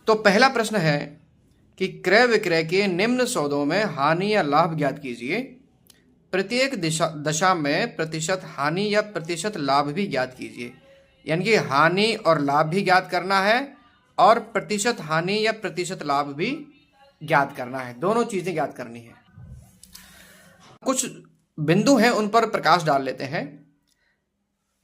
तो पहला प्रश्न है कि क्रय विक्रय के निम्न सौदों में हानि या लाभ ज्ञात कीजिए। प्रत्येक दशा में प्रतिशत हानि या प्रतिशत लाभ भी ज्ञात कीजिए। यानी कि हानि और लाभ भी ज्ञात करना है और प्रतिशत हानि या प्रतिशत लाभ भी ज्ञात करना है, दोनों चीजें ज्ञात करनी है। कुछ बिंदु हैं उन पर प्रकाश डाल लेते हैं।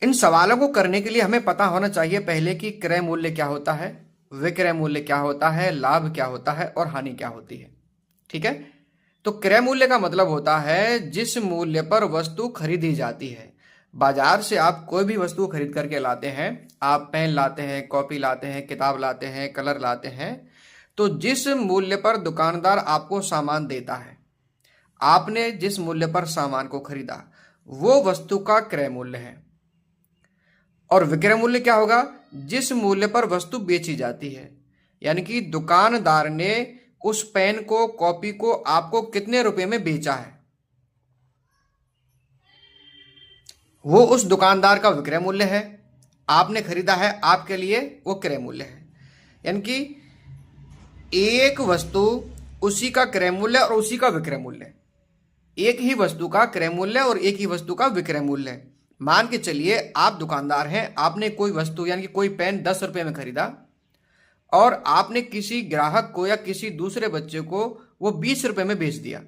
इन सवालों को करने के लिए हमें पता होना चाहिए पहले कि क्रय मूल्य क्या होता है, विक्रय मूल्य क्या होता है, लाभ क्या होता है और हानि क्या होती है। ठीक है, तो क्रय मूल्य का मतलब होता है जिस मूल्य पर वस्तु खरीदी जाती है। बाजार से आप कोई भी वस्तु खरीद करके लाते हैं, आप पेन लाते हैं, कॉपी लाते हैं, किताब लाते हैं, कलर लाते हैं, तो जिस मूल्य पर दुकानदार आपको सामान देता है, आपने जिस मूल्य पर सामान को खरीदा, वो वस्तु का क्रय मूल्य है। और विक्रय मूल्य क्या होगा? जिस मूल्य पर वस्तु बेची जाती है। यानी कि दुकानदार ने उस पेन को, कॉपी को आपको कितने रुपए में बेचा है, वो उस दुकानदार का विक्रय मूल्य है। आपने खरीदा है, आपके लिए वो क्रय मूल्य है। यानी कि एक वस्तु, उसी का क्रय मूल्य और उसी का विक्रय मूल्य, एक ही वस्तु का क्रय मूल्य और एक ही वस्तु का विक्रय मूल्य है। मान के चलिए आप दुकानदार हैं, आपने कोई वस्तु यानी कि कोई पेन 10 रुपए में खरीदा और आपने किसी ग्राहक को या किसी दूसरे बच्चे को वो 20 रुपए में बेच दिया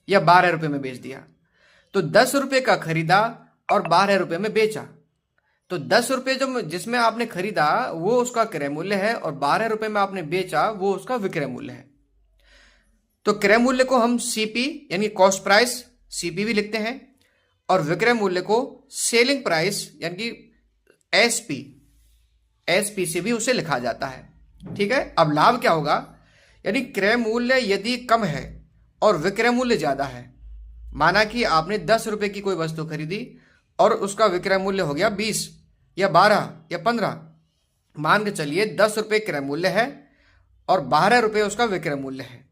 या 12 रुपए में बेच दिया। तो 10 रुपए का खरीदा और 12 रुपए में बेचा, तो 10 रुपए जो जिसमें आपने खरीदा वो उसका क्रय मूल्य है और 12 रुपए में आपने बेचा वो उसका विक्रय मूल्य है। तो क्रय मूल्य को हम सीपी यानी कॉस्ट प्राइस, सीपी भी लिखते हैं, और विक्रय मूल्य को सेलिंग प्राइस यानी कि एसपी, एसपी से भी उसे लिखा जाता है। ठीक है, अब लाभ क्या होगा? यानी क्रय मूल्य यदि कम है और विक्रय मूल्य ज्यादा है, माना कि आपने 10 रुपए की कोई वस्तु खरीदी और उसका विक्रय मूल्य हो गया 20 या 12 या 15, मान के चलिए 10 रुपए क्रय मूल्य है और 12 रुपए उसका विक्रय मूल्य है।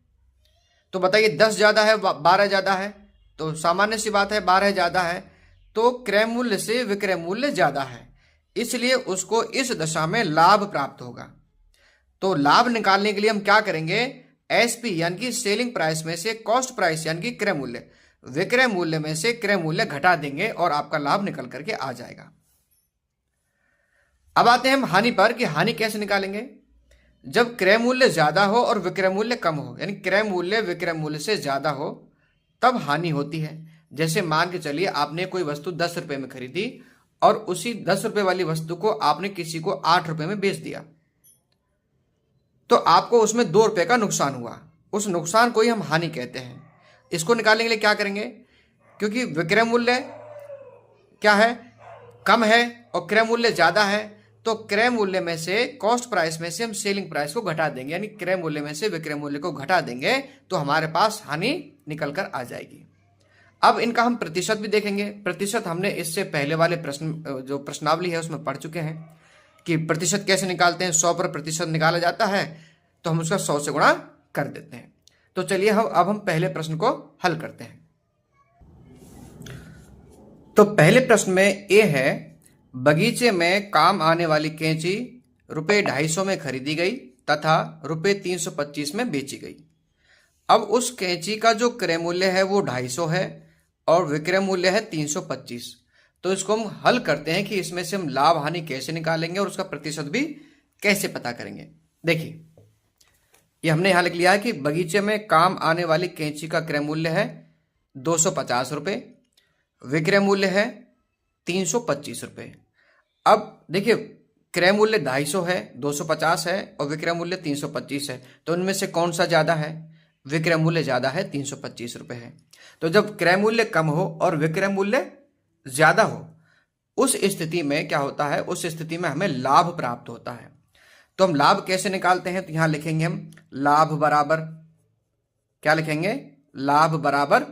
तो बताइए 10 ज्यादा है 12 ज्यादा है? तो सामान्य सी बात है 12 ज्यादा है, तो क्रय मूल्य से विक्रय मूल्य ज्यादा है, इसलिए उसको इस दशा में लाभ प्राप्त होगा। तो लाभ निकालने के लिए हम क्या करेंगे? एसपी यानी कि सेलिंग प्राइस में से कॉस्ट प्राइस यानी कि क्रय मूल्य, विक्रय मूल्य में से क्रय मूल्य घटा देंगे और आपका लाभ निकल करके आ जाएगा। अब आते हैं हम हानि पर कि हानि कैसे निकालेंगे। जब क्रय मूल्य ज्यादा हो और विक्रय मूल्य कम हो, यानी क्रय मूल्य विक्रय मूल्य से ज्यादा हो, तब हानि होती है। जैसे मान के चलिए आपने कोई वस्तु 10 रुपए में खरीदी और उसी 10 रुपए वाली वस्तु को आपने किसी को 8 रुपए में बेच दिया, तो आपको उसमें 2 रुपए का नुकसान हुआ। उस नुकसान को ही हम हानि कहते हैं। इसको निकालने के लिए क्या करेंगे? क्योंकि विक्रय मूल्य क्या है? कम है और क्रय मूल्य ज्यादा है, तो क्रय मूल्य में से कॉस्ट प्राइस में से हम सेलिंग प्राइस को घटा देंगे, यानी क्रय मूल्य में से विक्रय मूल्य को घटा देंगे, तो हमारे पास हानि निकल कर आ जाएगी। अब इनका हम प्रतिशत भी देखेंगे। प्रतिशत हमने इससे पहले वाले प्रश्न, जो प्रश्नावली है उसमें पढ़ चुके हैं कि प्रतिशत कैसे निकालते हैं। 100 पर प्रतिशत निकाला जाता है तो हम उसका 100 से गुणा कर देते हैं। तो चलिए अब हम पहले प्रश्न को हल करते हैं। तो पहले प्रश्न में ए है, बगीचे में काम आने वाली कैंची ₹250 में खरीदी गई तथा ₹325 में बेची गई। अब उस कैंची का जो क्रय मूल्य है वो 250 है और विक्रय मूल्य है 325। तो इसको हम हल करते हैं कि इसमें से हम लाभ हानि कैसे निकालेंगे और उसका प्रतिशत भी कैसे पता करेंगे। देखिए, ये हमने यहां लिख लिया है कि बगीचे में काम आने वाली कैंची का क्रय मूल्य है 250 रुपए, विक्रय मूल्य है 325 रुपए। अब देखिए, क्रय मूल्य 250 है, 250 है और विक्रय मूल्य 325 है, तो उनमें से कौन सा ज्यादा है? विक्रय मूल्य ज्यादा है, 325 रुपए है। तो जब क्रय मूल्य कम हो और विक्रय मूल्य ज्यादा हो, उस स्थिति में क्या होता है? उस स्थिति में हमें लाभ प्राप्त होता है। तो हम लाभ कैसे निकालते हैं? तो यहां लिखेंगे हम लाभ बराबर, क्या लिखेंगे? लाभ बराबर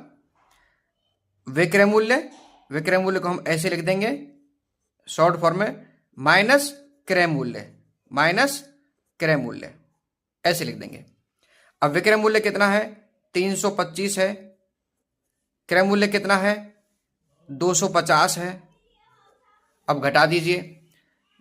विक्रय मूल्य, विक्रय मूल्य को हम ऐसे लिख देंगे शॉर्ट फॉर्म में, माइनस क्रय मूल्य, माइनस क्रय मूल्य, ऐसे लिख देंगे। अब विक्रय मूल्य कितना है? 325 है। क्रय मूल्य कितना है? 250 है। अब घटा दीजिए,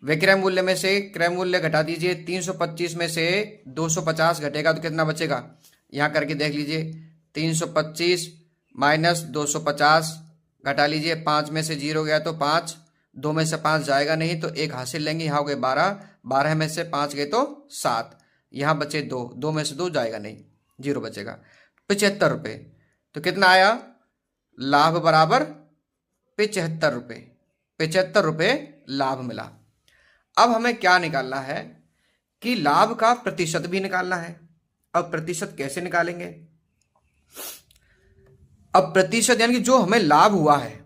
विक्रय मूल्य में से क्रय मूल्य घटा दीजिए, 325 में से 250 घटेगा तो कितना बचेगा, यहाँ करके देख लीजिए, 325 माइनस 250 घटा लीजिए, 5 में से 0 गया तो 5, 2 में से 5 जाएगा नहीं तो 1 हासिल लेंगे, यहाँ हो गए 12, 12 में से 5 गए तो 7, यहाँ बचे 2, 2 में से 2 जाएगा नहीं, 0 बचेगा, 75 रुपये। तो कितना आया, लाभ बराबर 75 रुपये, 75 रुपये लाभ मिला। अब हमें क्या निकालना है कि लाभ का प्रतिशत भी निकालना है। अब प्रतिशत कैसे निकालेंगे, अब प्रतिशत यानी कि जो हमें लाभ हुआ है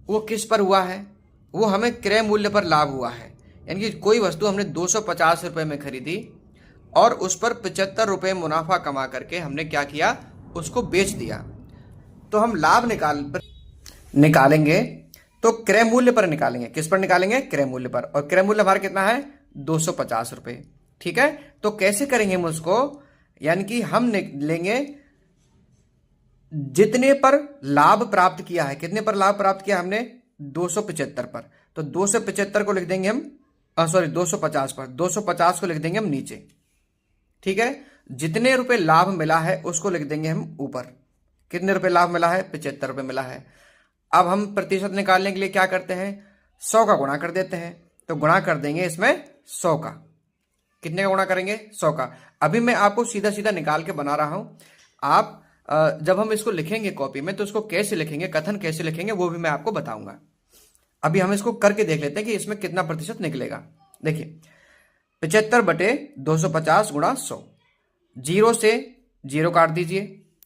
वो किस पर हुआ है, वो हमें क्रय मूल्य पर लाभ हुआ है। यानी कि कोई वस्तु हमने 250 रुपये में खरीदी और उस पर 75 रुपये मुनाफा कमा करके हमने क्या किया, उसको बेच दिया। तो हम लाभ निकालेंगे तो क्रय मूल्य पर निकालेंगे, किस पर निकालेंगे, क्रय मूल्य पर, और क्रय मूल्य हमारा कितना है 250 रुपये। ठीक है, तो कैसे करेंगे हम उसको, यानी कि हम लेंगे जितने पर लाभ प्राप्त किया है, कितने पर लाभ प्राप्त किया हमने 275 पर, तो 275 को लिख देंगे हम, 250 पर, 250 को लिख देंगे हम नीचे। ठीक है, जितने रुपए लाभ मिला है उसको लिख देंगे हम ऊपर, कितने रुपए लाभ मिला है, 75 रुपए मिला है। अब हम प्रतिशत निकालने के लिए क्या करते हैं, 100 का गुणा कर देते हैं, तो गुणा कर देंगे इसमें 100 का, कितने का गुणा करेंगे, 100 का। अभी मैं आपको सीधा सीधा निकाल के बना रहा हूं, आप जब हम इसको लिखेंगे कॉपी में तो इसको कैसे लिखेंगे, कथन कैसे लिखेंगे वो भी मैं आपको बताऊंगा। अभी हम इसको करके देख लेते हैं कि इसमें कितना प्रतिशत निकलेगा। देखिए 75 बटे 250 गुणा 100, 0 से 0 काट दीजिए,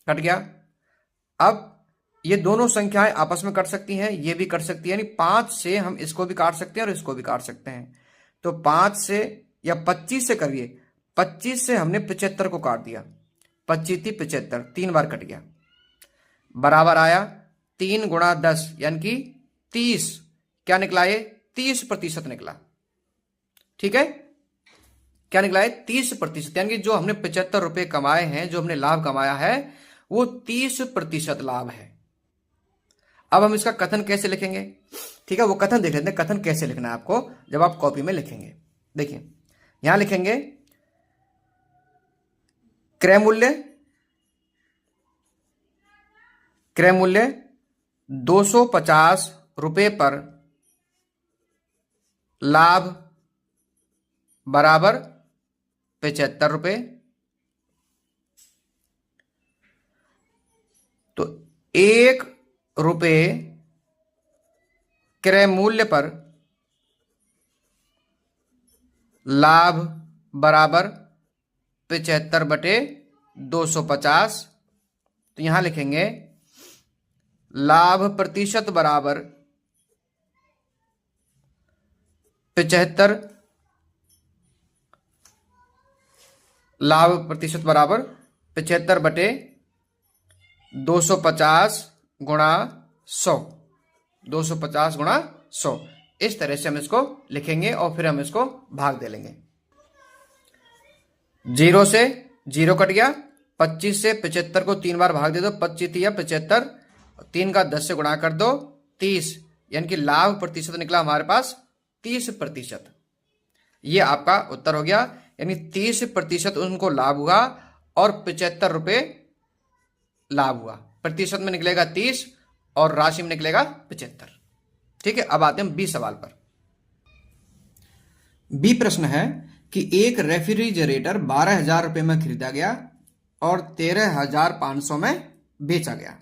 कट गया। अब ये दोनों संख्याएं आपस में कट सकती हैं, ये भी कट सकती है, यानी 5 से हम इसको भी काट सकते हैं और इसको भी काट सकते हैं। तो 5 से या 25 से करिए, 25 से हमने 75 को काट दिया, 25 75, 3 बार कट गया, बराबर आया 3 गुणा 10 यानी कि 30, क्या निकला ये 30% निकला। ठीक है, क्या निकला है 30%, यानी कि जो हमने 75 रुपए कमाए हैं, जो हमने लाभ कमाया है वो 30% लाभ है। अब हम इसका कथन कैसे लिखेंगे, ठीक है, वो कथन देख लेते हैं, कथन कैसे लिखना है आपको जब आप कॉपी में लिखेंगे। देखिए यहां लिखेंगे क्रय मूल्य 250 रुपए पर लाभ बराबर 75 रुपए। तो 1 रुपए क्रय मूल्य पर लाभ बराबर 75 बटे 250। तो यहां लिखेंगे लाभ प्रतिशत बराबर 75, लाभ प्रतिशत बराबर 75 बटे 250 गुणा 100, 250 गुणा 100। इस तरह से हम इसको लिखेंगे और फिर हम इसको भाग दे लेंगे। 0 से 0 कट गया, 25 से 75 को 3 बार भाग दे दो, 25 या 75, 3 का 10 से गुणा कर दो 30, यानी कि लाभ प्रतिशत निकला हमारे पास 30%। ये आपका उत्तर हो गया, यानी 30% उनको लाभ हुआ और 75 रुपए लाभ हुआ। प्रतिशत में निकलेगा 30 और राशि में निकलेगा 75। ठीक है, अब आते हैं बी सवाल पर। बी प्रश्न है कि एक रेफ्रिजरेटर 12,000 रुपए में खरीदा गया और 13,500 में बेचा गया।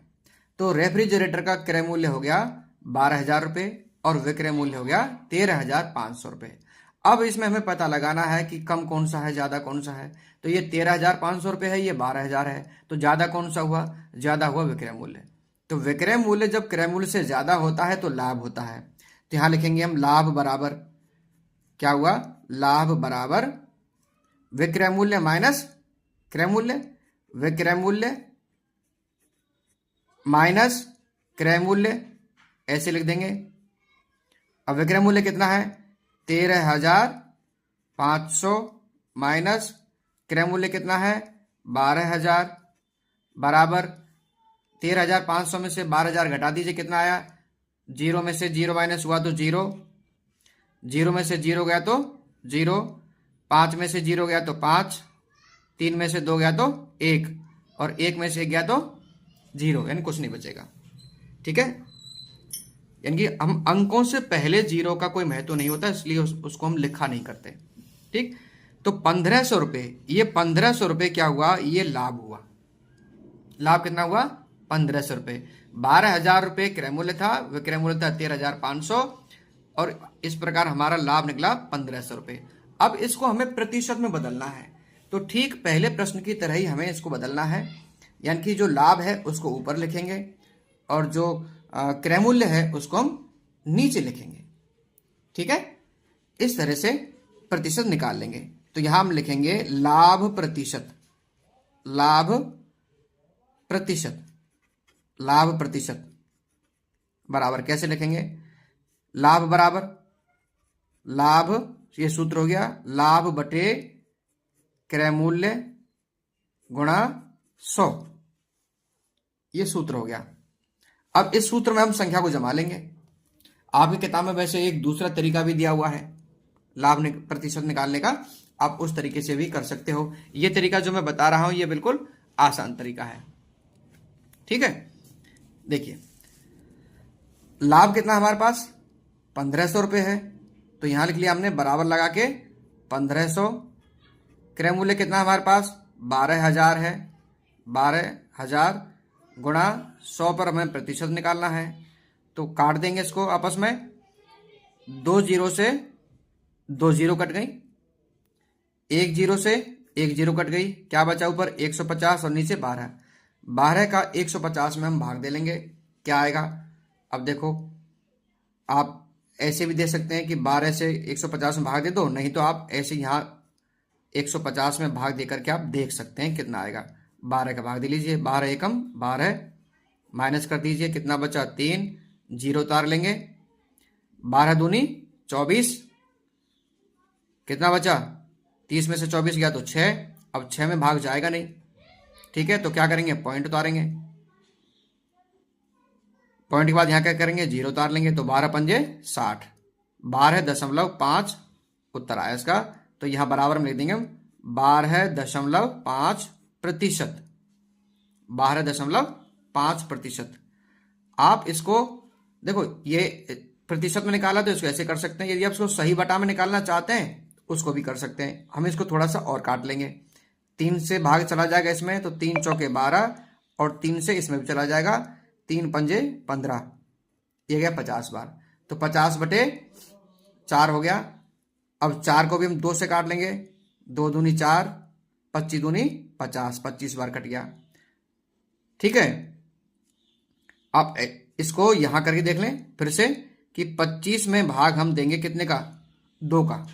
तो रेफ्रिजरेटर का क्रय मूल्य हो गया 12,000 रुपए और विक्रय मूल्य हो गया 13,500 रुपए। अब इसमें हमें पता लगाना है कि कम कौन सा है, ज्यादा कौन सा है। तो ये 13,500 रुपए है, ये 12,000 है, तो ज्यादा कौन सा हुआ, ज्यादा हुआ विक्रय मूल्य। तो विक्रय मूल्य जब क्रय मूल्य से ज्यादा होता है तो लाभ होता है। तो यहां लिखेंगे हम लाभ बराबर, क्या हुआ, लाभ बराबर विक्रय मूल्य माइनस क्रय मूल्य, विक्रय मूल्य माइनस क्रय मूल्य, ऐसे लिख देंगे। अब विक्रय मूल्य कितना है 13,500 माइनस क्रय मूल्य कितना है 12,000 बराबर 13,500 में से 12,000 घटा दीजिए, कितना आया, 0 में से 0 माइनस हुआ तो 0, जीरो में से जीरो गया तो जीरो, 5 में से जीरो गया तो 5, 3 में से 2 गया तो 1, और 1 में से 1 गया तो जीरो, यानी कुछ नहीं बचेगा। ठीक है, यानी कि हम अंकों से पहले जीरो का कोई महत्व नहीं होता, इसलिए उसको हम लिखा नहीं करते। ठीक, तो 1500 रुपये, ये 1500 रुपये क्या हुआ, ये लाभ हुआ। लाभ कितना हुआ, 1500 रुपये। 12,000 रुपये क्रय मूल्य था, विक्रय मूल्य था 13,500, और इस प्रकार हमारा लाभ निकला 1500 रुपये। अब इसको हमें प्रतिशत में बदलना है, तो ठीक पहले प्रश्न की तरह ही हमें इसको बदलना है, यानी कि जो लाभ है उसको ऊपर लिखेंगे और जो क्रय मूल्य है उसको हम नीचे लिखेंगे। ठीक है, इस तरह से प्रतिशत निकाल लेंगे। तो यहां हम लिखेंगे लाभ प्रतिशत, लाभ प्रतिशत, लाभ प्रतिशत बराबर कैसे लिखेंगे, लाभ बराबर लाभ, ये सूत्र हो गया लाभ बटे क्रय मूल्य गुणा 100, ये सूत्र हो गया। अब इस सूत्र में हम संख्या को जमा लेंगे। आपकी किताब में वैसे एक दूसरा तरीका भी दिया हुआ है लाभ प्रतिशत निकालने का, आप उस तरीके से भी कर सकते हो। ये तरीका जो मैं बता रहा हूं ये बिल्कुल आसान तरीका है। ठीक है, देखिए लाभ कितना हमारे पास 1500 रुपये है, तो यहां लिख लिया हमने बराबर लगा के 1500। क्रय मूल्य कितना हमारे पास 12,000 है, 12,000 गुणा 100 पर हमें प्रतिशत निकालना है, तो काट देंगे इसको आपस में, 2 जीरो से 2 जीरो कट गई, 1 जीरो से 1 जीरो कट गई, क्या बचा ऊपर 150 और नीचे 12। 12 का 150 में हम भाग दे लेंगे, क्या आएगा। अब देखो आप ऐसे भी दे सकते हैं कि 12 से 150 में भाग दे दो, नहीं तो आप ऐसे यहाँ 150 में भाग दे करके आप देख सकते हैं कितना आएगा। 12 का भाग दे लीजिए, 12 एकम 12, माइनस कर दीजिए, कितना बचा 3, जीरो उतार लेंगे, 12 दूनी 24, कितना बचा 30 में से 24 गया तो 6, अब 6 में भाग जाएगा नहीं। ठीक है, तो क्या करेंगे पॉइंट उतारेंगे, पॉइंट के बाद यहां क्या करेंगे जीरो उतार लेंगे, तो 12 पंजे 60, 12.5 उत्तर आया इसका। तो यहां बराबर में लिख देंगे हम 12.5 प्रतिशत, 12.5%। आप इसको देखो, ये प्रतिशत में निकाला तो इसको ऐसे कर सकते हैं, यदि आप इसको सही बटा में निकालना चाहते हैं उसको भी कर सकते हैं। हम इसको थोड़ा सा और काट लेंगे, 3 से भाग चला जाएगा इसमें, तो 3 चौके 12, और 3 से इसमें भी चला जाएगा, 3 पंजे 15, ये गया 50 बार, तो 50 बटे 4 हो गया। अब 4 को भी हम 2 से काट लेंगे, 2 दूनी 4, 25 दूनी 50, 25 बार कट गया। ठीक है, आप इसको यहां करके देख लें फिर से कि 25 में भाग हम देंगे कितने का, 2 का,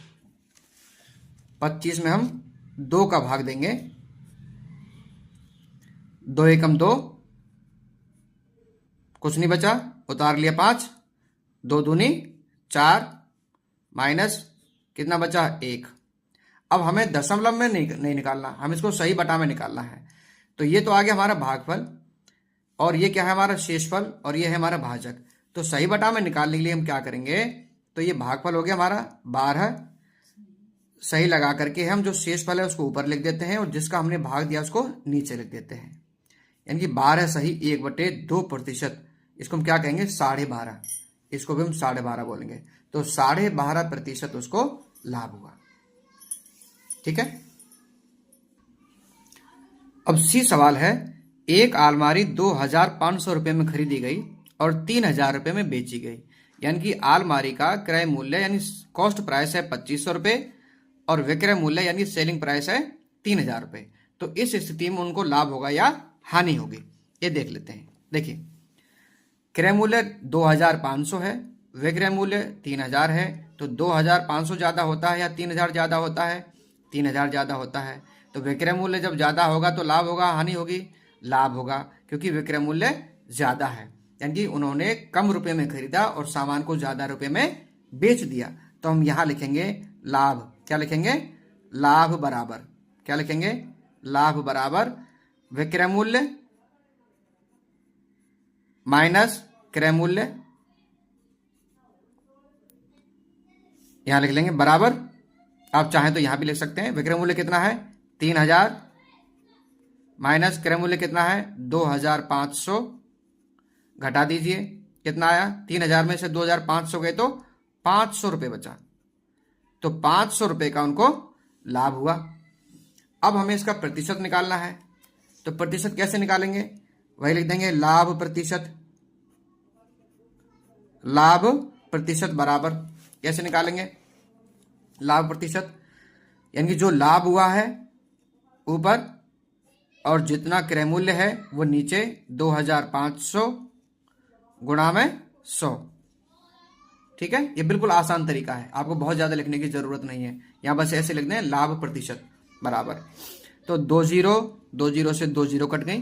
25 में हम 2 का भाग देंगे, 2 एकम 2, कुछ नहीं बचा, उतार लिया 5, 2 दूनी 4, माइनस कितना बचा 1। अब हमें दशमलव में नहीं निकालना, हम इसको सही बटा में निकालना है। तो ये तो आ गया हमारा भागफल, और ये क्या है हमारा शेषफल, और ये है हमारा भाजक। तो सही बटा में निकालने के लिए हम क्या करेंगे, तो ये भागफल हो गया हमारा 12, सही लगा करके हम जो शेषफल है उसको ऊपर लिख देते हैं, और जिसका हमने भाग दिया उसको नीचे लिख देते हैं, यानी कि 12 सही 1/2%। इसको हम क्या कहेंगे 12.5, इसको भी हम 12.5 बोलेंगे, तो 12.5% उसको लाभ हुआ। ठीक है, अब सी सवाल है, एक अलमारी 2,500 रुपये में खरीदी गई और 3,000 रुपये में बेची गई, यानी कि अलमारी का क्रय मूल्य यानी कॉस्ट प्राइस है 2,500 रुपये और विक्रय मूल्य यानी सेलिंग प्राइस है 3,000 रुपये। तो इस स्थिति में उनको लाभ होगा या हानि होगी, ये देख लेते हैं। देखिए क्रय मूल्य 2,500 है, विक्रय मूल्य 3,000 है, तो 2,500 ज्यादा होता है या 3,000 ज्यादा होता है, 3,000 ज्यादा होता है। तो विक्रय मूल्य जब ज्यादा होगा तो लाभ होगा हानि होगी, लाभ होगा, क्योंकि विक्रय मूल्य ज्यादा है, यानी कि उन्होंने कम रुपए में खरीदा और सामान को ज्यादा रुपए में बेच दिया। तो हम यहां लिखेंगे लाभ, क्या लिखेंगे लाभ बराबर, क्या लिखेंगे लाभ बराबर विक्रय मूल्य माइनस क्रय मूल्य, यहां लिख लेंगे बराबर, आप चाहें तो यहां भी लिख सकते हैं। विक्रय मूल्य कितना है 3000 माइनस क्रय मूल्य कितना है 2500, घटा दीजिए कितना आया 3000 में से 2500 गए तो 500 रुपये बचा, तो 500 रुपये का उनको लाभ हुआ। अब हमें इसका प्रतिशत निकालना है, तो प्रतिशत कैसे निकालेंगे, वही लिख देंगे लाभ प्रतिशत। लाभ प्रतिशत बराबर कैसे निकालेंगे, लाभ प्रतिशत यानी कि जो लाभ हुआ है ऊपर और जितना क्रय मूल्य है वो नीचे 2500 गुणा में 100। ठीक है, ये बिल्कुल आसान तरीका है, आपको बहुत ज्यादा लिखने की जरूरत नहीं है। यहां बस ऐसे लिख दें लाभ प्रतिशत बराबर, तो 20 से 20 कट गई,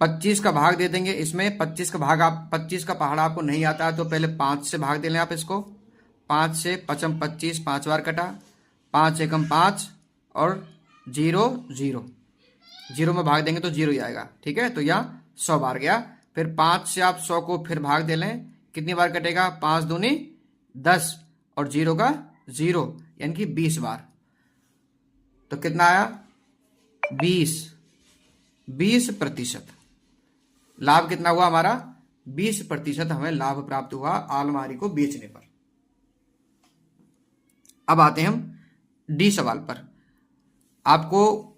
25 का भाग दे देंगे इसमें। 25 का भाग आप 25 का पहाड़ा आपको नहीं आता है तो पहले 5 से भाग दे लें आप इसको। 5 से 5 25, 5 बार कटा, 5 एकम 5 और 0 0, 0 में भाग देंगे तो 0 ही आएगा। ठीक है, तो यहाँ 100 बार गया। फिर 5 से आप 100 को फिर भाग दे लें, कितनी बार कटेगा 5 दूनी 10 और 0 का 0 यानी कि 20 बार, तो कितना आया 20%। लाभ कितना हुआ हमारा 20% हमें लाभ प्राप्त हुआ अलमारी को बेचने पर। अब आते हैं हम डी सवाल पर। आपको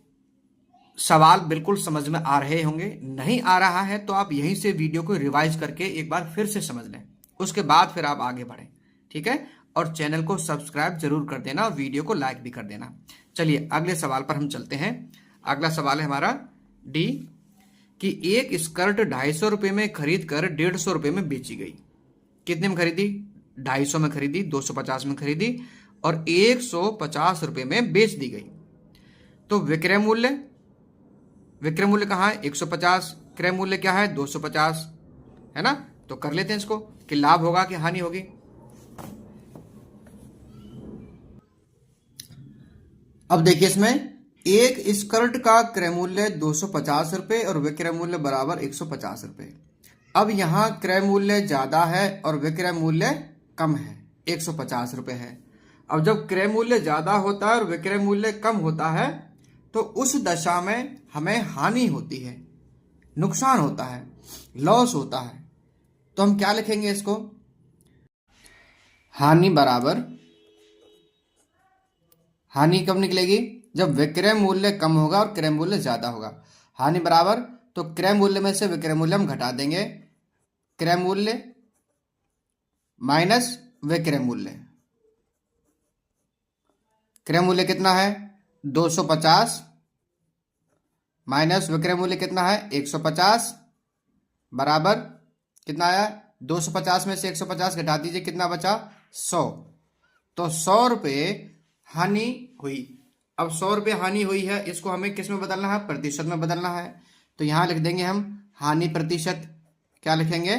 सवाल बिल्कुल समझ में आ रहे होंगे, नहीं आ रहा है तो आप यहीं से वीडियो को रिवाइज करके एक बार फिर से समझ लें, उसके बाद फिर आप आगे बढ़ें। ठीक है, और चैनल को सब्सक्राइब जरूर कर देना, वीडियो को लाइक भी कर देना। चलिए अगले सवाल पर हम चलते हैं। अगला सवाल है हमारा डी कि एक स्कर्ट 250 रुपये में खरीद कर 150 रुपये में बेची गई। कितने में खरीदी, 250 में खरीदी, 250 में खरीदी और 150 रुपये में बेच दी गई। तो विक्रय मूल्य कहाँ है 150, क्रय मूल्य क्या है 250, है ना। तो कर लेते हैं इसको कि लाभ होगा कि हानि होगी। अब देखिए इसमें एक स्कर्ट का क्रय मूल्य 250 रुपये और विक्रय मूल्य बराबर 150 रुपये। अब यहां क्रय मूल्य ज्यादा है और विक्रय मूल्य कम है, 150 रुपये है। अब जब क्रय मूल्य ज्यादा होता है और विक्रय मूल्य कम होता है तो उस दशा में हमें हानि होती है, नुकसान होता है, लॉस होता है। तो हम क्या लिखेंगे इसको, हानि बराबर, हानि कब निकलेगी जब विक्रय मूल्य कम होगा और क्रय मूल्य ज्यादा होगा। हानि बराबर, तो क्रय मूल्य में से विक्रय मूल्य हम घटा देंगे, क्रय मूल्य माइनस विक्रय मूल्य। क्रय मूल्य कितना है 250 माइनस विक्रय मूल्य कितना है 150 बराबर कितना आया 250 में से 150 घटा दीजिए, कितना बचा 100। तो 100 रुपये हानि हुई। अब 100 रुपये हानि हुई है, इसको हमें किस में बदलना है, प्रतिशत में बदलना है। तो यहां लिख देंगे हम हानि प्रतिशत। क्या लिखेंगे,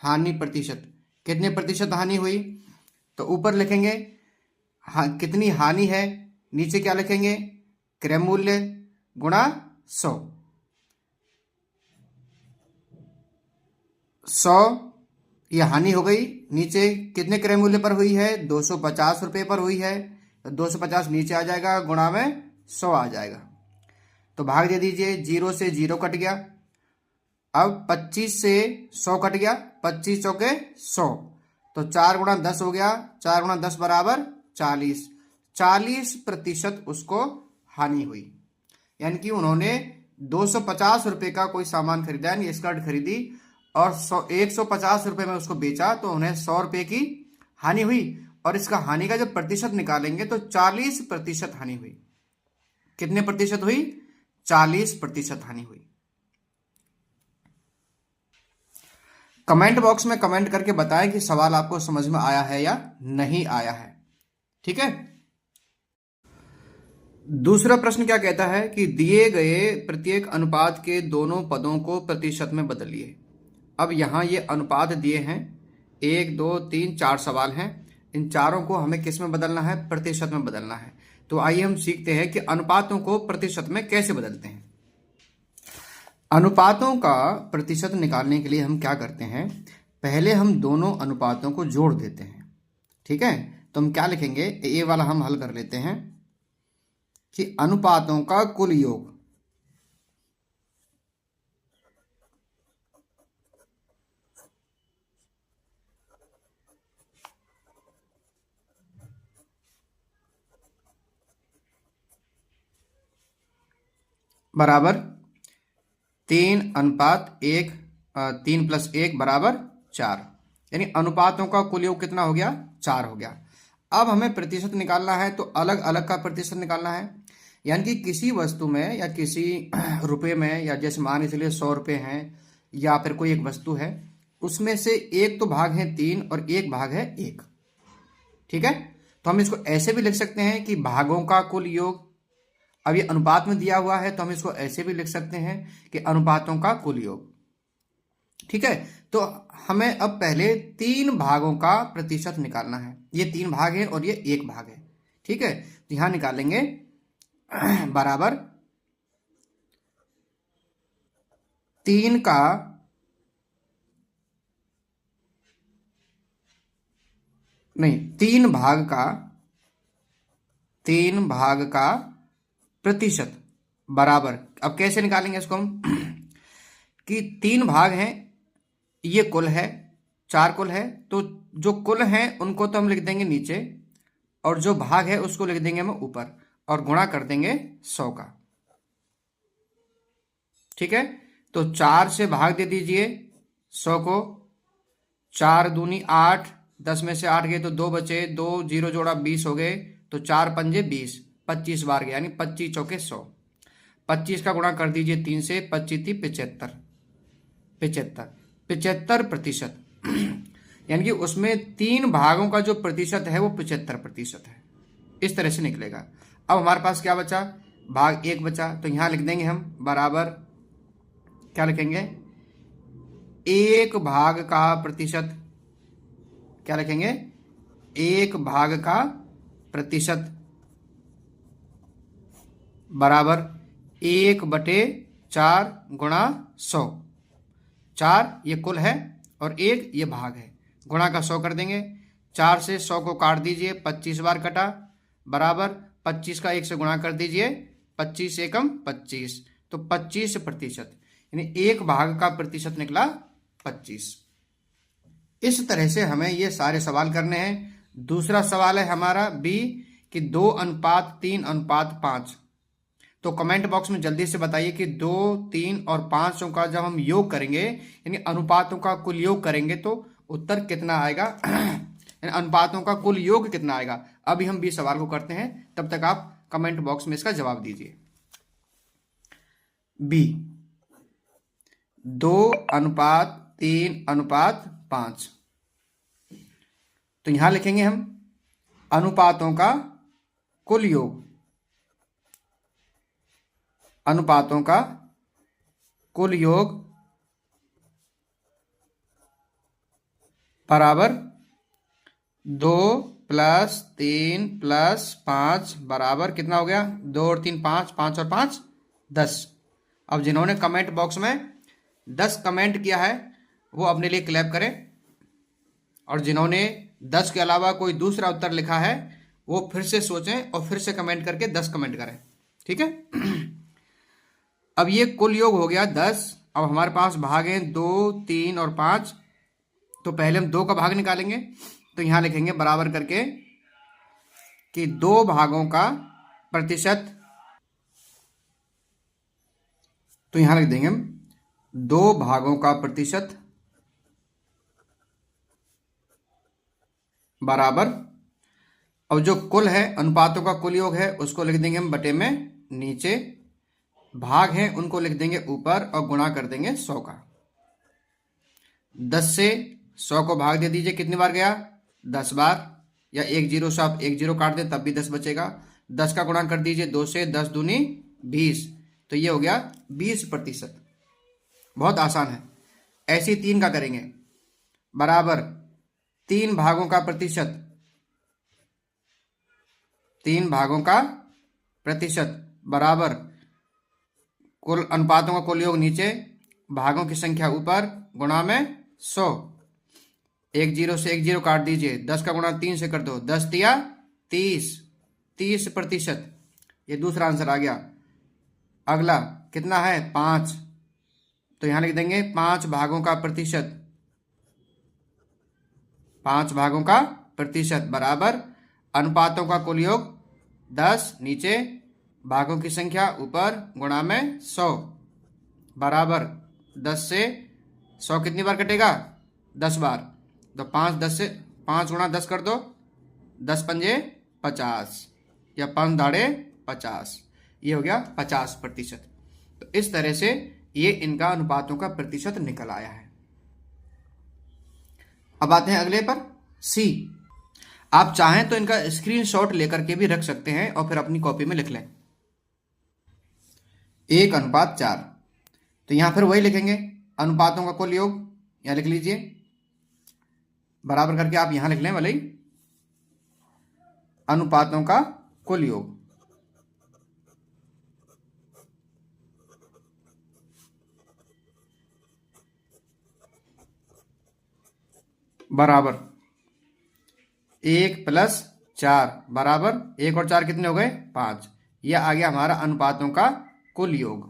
हानि प्रतिशत। कितने प्रतिशत हानि हुई, तो ऊपर लिखेंगे कितनी हानि है, नीचे क्या लिखेंगे क्रय मूल्य गुणा 100। 100 ये हानि हो गई, नीचे कितने क्रय मूल्य पर हुई है 250 रुपये पर हुई है, तो 250 नीचे आ जाएगा, गुणा में 100 आ जाएगा। तो भाग दे दीजिए, 0 से 0 कट गया। अब 25 से 100 कट गया, 25 चौके 100, तो 4 गुणा 10 हो गया, 4 गुणा 10 बराबर 40। 40% उसको हानि हुई, यानी कि उन्होंने 250 रुपये का कोई सामान खरीदा, यानी स्कर्ट खरीदी और 150 रुपये में उसको बेचा, तो उन्हें 100 रुपये की हानि हुई। और इसका हानि का जब प्रतिशत निकालेंगे तो 40% हानि हुई। कितने प्रतिशत हुई, 40% हानि हुई। कमेंट बॉक्स में कमेंट करके बताएं कि सवाल आपको समझ में आया है या नहीं आया है। ठीक है, दूसरा प्रश्न क्या कहता है कि दिए गए प्रत्येक अनुपात के दोनों पदों को प्रतिशत में बदलिए। अब यहां ये अनुपात दिए हैं, 1 2 3 4 सवाल हैं, इन चारों को हमें किस में बदलना है, प्रतिशत में बदलना है। तो आइए हम सीखते हैं कि अनुपातों को प्रतिशत में कैसे बदलते हैं। अनुपातों का प्रतिशत निकालने के लिए हम क्या करते हैं, पहले हम दोनों अनुपातों को जोड़ देते हैं। ठीक है, तो हम क्या लिखेंगे, ये वाला हम हल कर लेते हैं कि अनुपातों का कुल योग बराबर 3:1, 3+1 बराबर 4, यानी अनुपातों का कुल योग कितना हो गया, 4 हो गया। अब हमें प्रतिशत निकालना है, तो अलग अलग का प्रतिशत निकालना है, यानी कि किसी वस्तु में या किसी रुपए में, या जैसे मान चलिए 100 रुपये हैं या फिर कोई एक वस्तु है, उसमें से एक तो भाग है 3 और एक भाग है 1। ठीक है, तो हम इसको ऐसे भी लिख सकते हैं कि भागों का कुल योग, अब ये अनुपात में दिया हुआ है तो हम इसको ऐसे भी लिख सकते हैं कि अनुपातों का कुल योग। ठीक है, तो हमें अब पहले 3 भागों का प्रतिशत निकालना है। ये 3 भाग है और ये 1 भाग है। ठीक है, तो यहां निकालेंगे बराबर 3 का नहीं 3 भाग का प्रतिशत बराबर, अब कैसे निकालेंगे इसको हम कि 3 भाग हैं, ये कुल है, 4 कुल है, तो जो कुल है उनको तो हम लिख देंगे नीचे और जो भाग है उसको लिख देंगे हम ऊपर और गुणा कर देंगे 100 का। ठीक है, तो 4 से भाग दे दीजिए 100 को, 4 दूनी 8, 10 में से 8 गए तो 2 बचे, 2 0 जोड़ा 20 हो गए, तो 4 पंजे 20, 25 बार गए, यानी 25 चौके 100। 25 का गुणा कर दीजिए 3 से, 25 थी 75, 75% यानी कि उसमें 3 भागों का जो प्रतिशत है वो 75% है। इस तरह से निकलेगा। अब हमारे पास क्या बचा, भाग 1 बचा, तो यहां लिख देंगे हम बराबर, क्या लिखेंगे, 1 भाग का प्रतिशत, क्या लिखेंगे, 1 भाग का प्रतिशत बराबर 1/4 गुणा 100। 4 ये कुल है और 1 ये भाग है, गुणा का 100 कर देंगे। 4 से 100 को काट दीजिए, 25 बार कटा, बराबर 25 का 1 से गुणा कर दीजिए, 25 एकम 25, तो 25%, यानी 1 भाग का प्रतिशत निकला 25। इस तरह से हमें ये सारे सवाल करने हैं। दूसरा सवाल है हमारा बी कि 2:3:5। तो कमेंट बॉक्स में जल्दी से बताइए कि 2, 3 और 5 का जब हम योग करेंगे, यानी अनुपातों का कुल योग करेंगे, तो उत्तर कितना आएगा यानी अनुपातों का कुल योग कितना आएगा। अभी हम बी सवाल को करते हैं, तब तक आप कमेंट बॉक्स में इसका जवाब दीजिए। बी 2:3:5, तो यहां लिखेंगे हम अनुपातों का कुल योग, अनुपातों का कुल योग बराबर 2 + 3 + 5 बराबर कितना हो गया, 2 और 3 5, 5 और 5 10। अब जिन्होंने कमेंट बॉक्स में 10 कमेंट किया है वो अपने लिए क्लैप करें, और जिन्होंने 10 के अलावा कोई दूसरा उत्तर लिखा है वो फिर से सोचें और फिर से कमेंट करके 10 कमेंट करें। ठीक है अब ये कुल योग हो गया 10। अब हमारे पास भाग हैं 2, 3 और 5, तो पहले हम 2 का भाग निकालेंगे, तो यहां लिखेंगे बराबर करके कि 2 भागों का प्रतिशत, तो यहां लिख देंगे हम 2 भागों का प्रतिशत बराबर, अब जो कुल है अनुपातों का कुल योग है उसको लिख देंगे हम बटे में नीचे, भाग हैं उनको लिख देंगे ऊपर और गुणा कर देंगे 100 का। 10 से 100 को भाग दे दीजिए, कितनी बार गया, 10 बार, या 1 0 से आप 1 0 काट दें तब भी 10 बचेगा। 10 का गुणा कर दीजिए 2 से, 10 दूनी 20, तो ये हो गया 20%। बहुत आसान है। ऐसे 3 का करेंगे बराबर 3 भागों का प्रतिशत, 3 भागों का प्रतिशत बराबर कुल अनुपातों का कुल योग नीचे, भागों की संख्या ऊपर, गुणा में 100। एक जीरो से एक जीरो काट दीजिए, 10 का गुणा 3 से कर दो, 10 तिया 30, 30%। ये दूसरा आंसर आ गया। अगला कितना है 5, तो यहां लिख देंगे 5 भागों का प्रतिशत, 5 भागों का प्रतिशत बराबर अनुपातों का कुल योग 10 नीचे भागों की संख्या ऊपर गुणा में 100 बराबर 10 से 100 कितनी बार कटेगा 10 बार, तो 5 से 5 गुणा 10 कर दो, 10 पंजे 50 या 5 दाड़े 50, ये हो गया 50%। तो इस तरह से ये इनका अनुपातों का प्रतिशत निकल आया है। अब आते हैं अगले पर सी। आप चाहें तो इनका स्क्रीनशॉट लेकर के भी रख सकते हैं और फिर अपनी कॉपी में लिख लें। 1:4, तो यहां फिर वही लिखेंगे अनुपातों का कुल योग, यहां लिख लीजिए बराबर करके आप यहां लिख लें भले ही अनुपातों का कुल योग बराबर 1 + 4 बराबर 1 और 4 कितने हो गए 5। यह आ गया हमारा अनुपातों का कुल योग।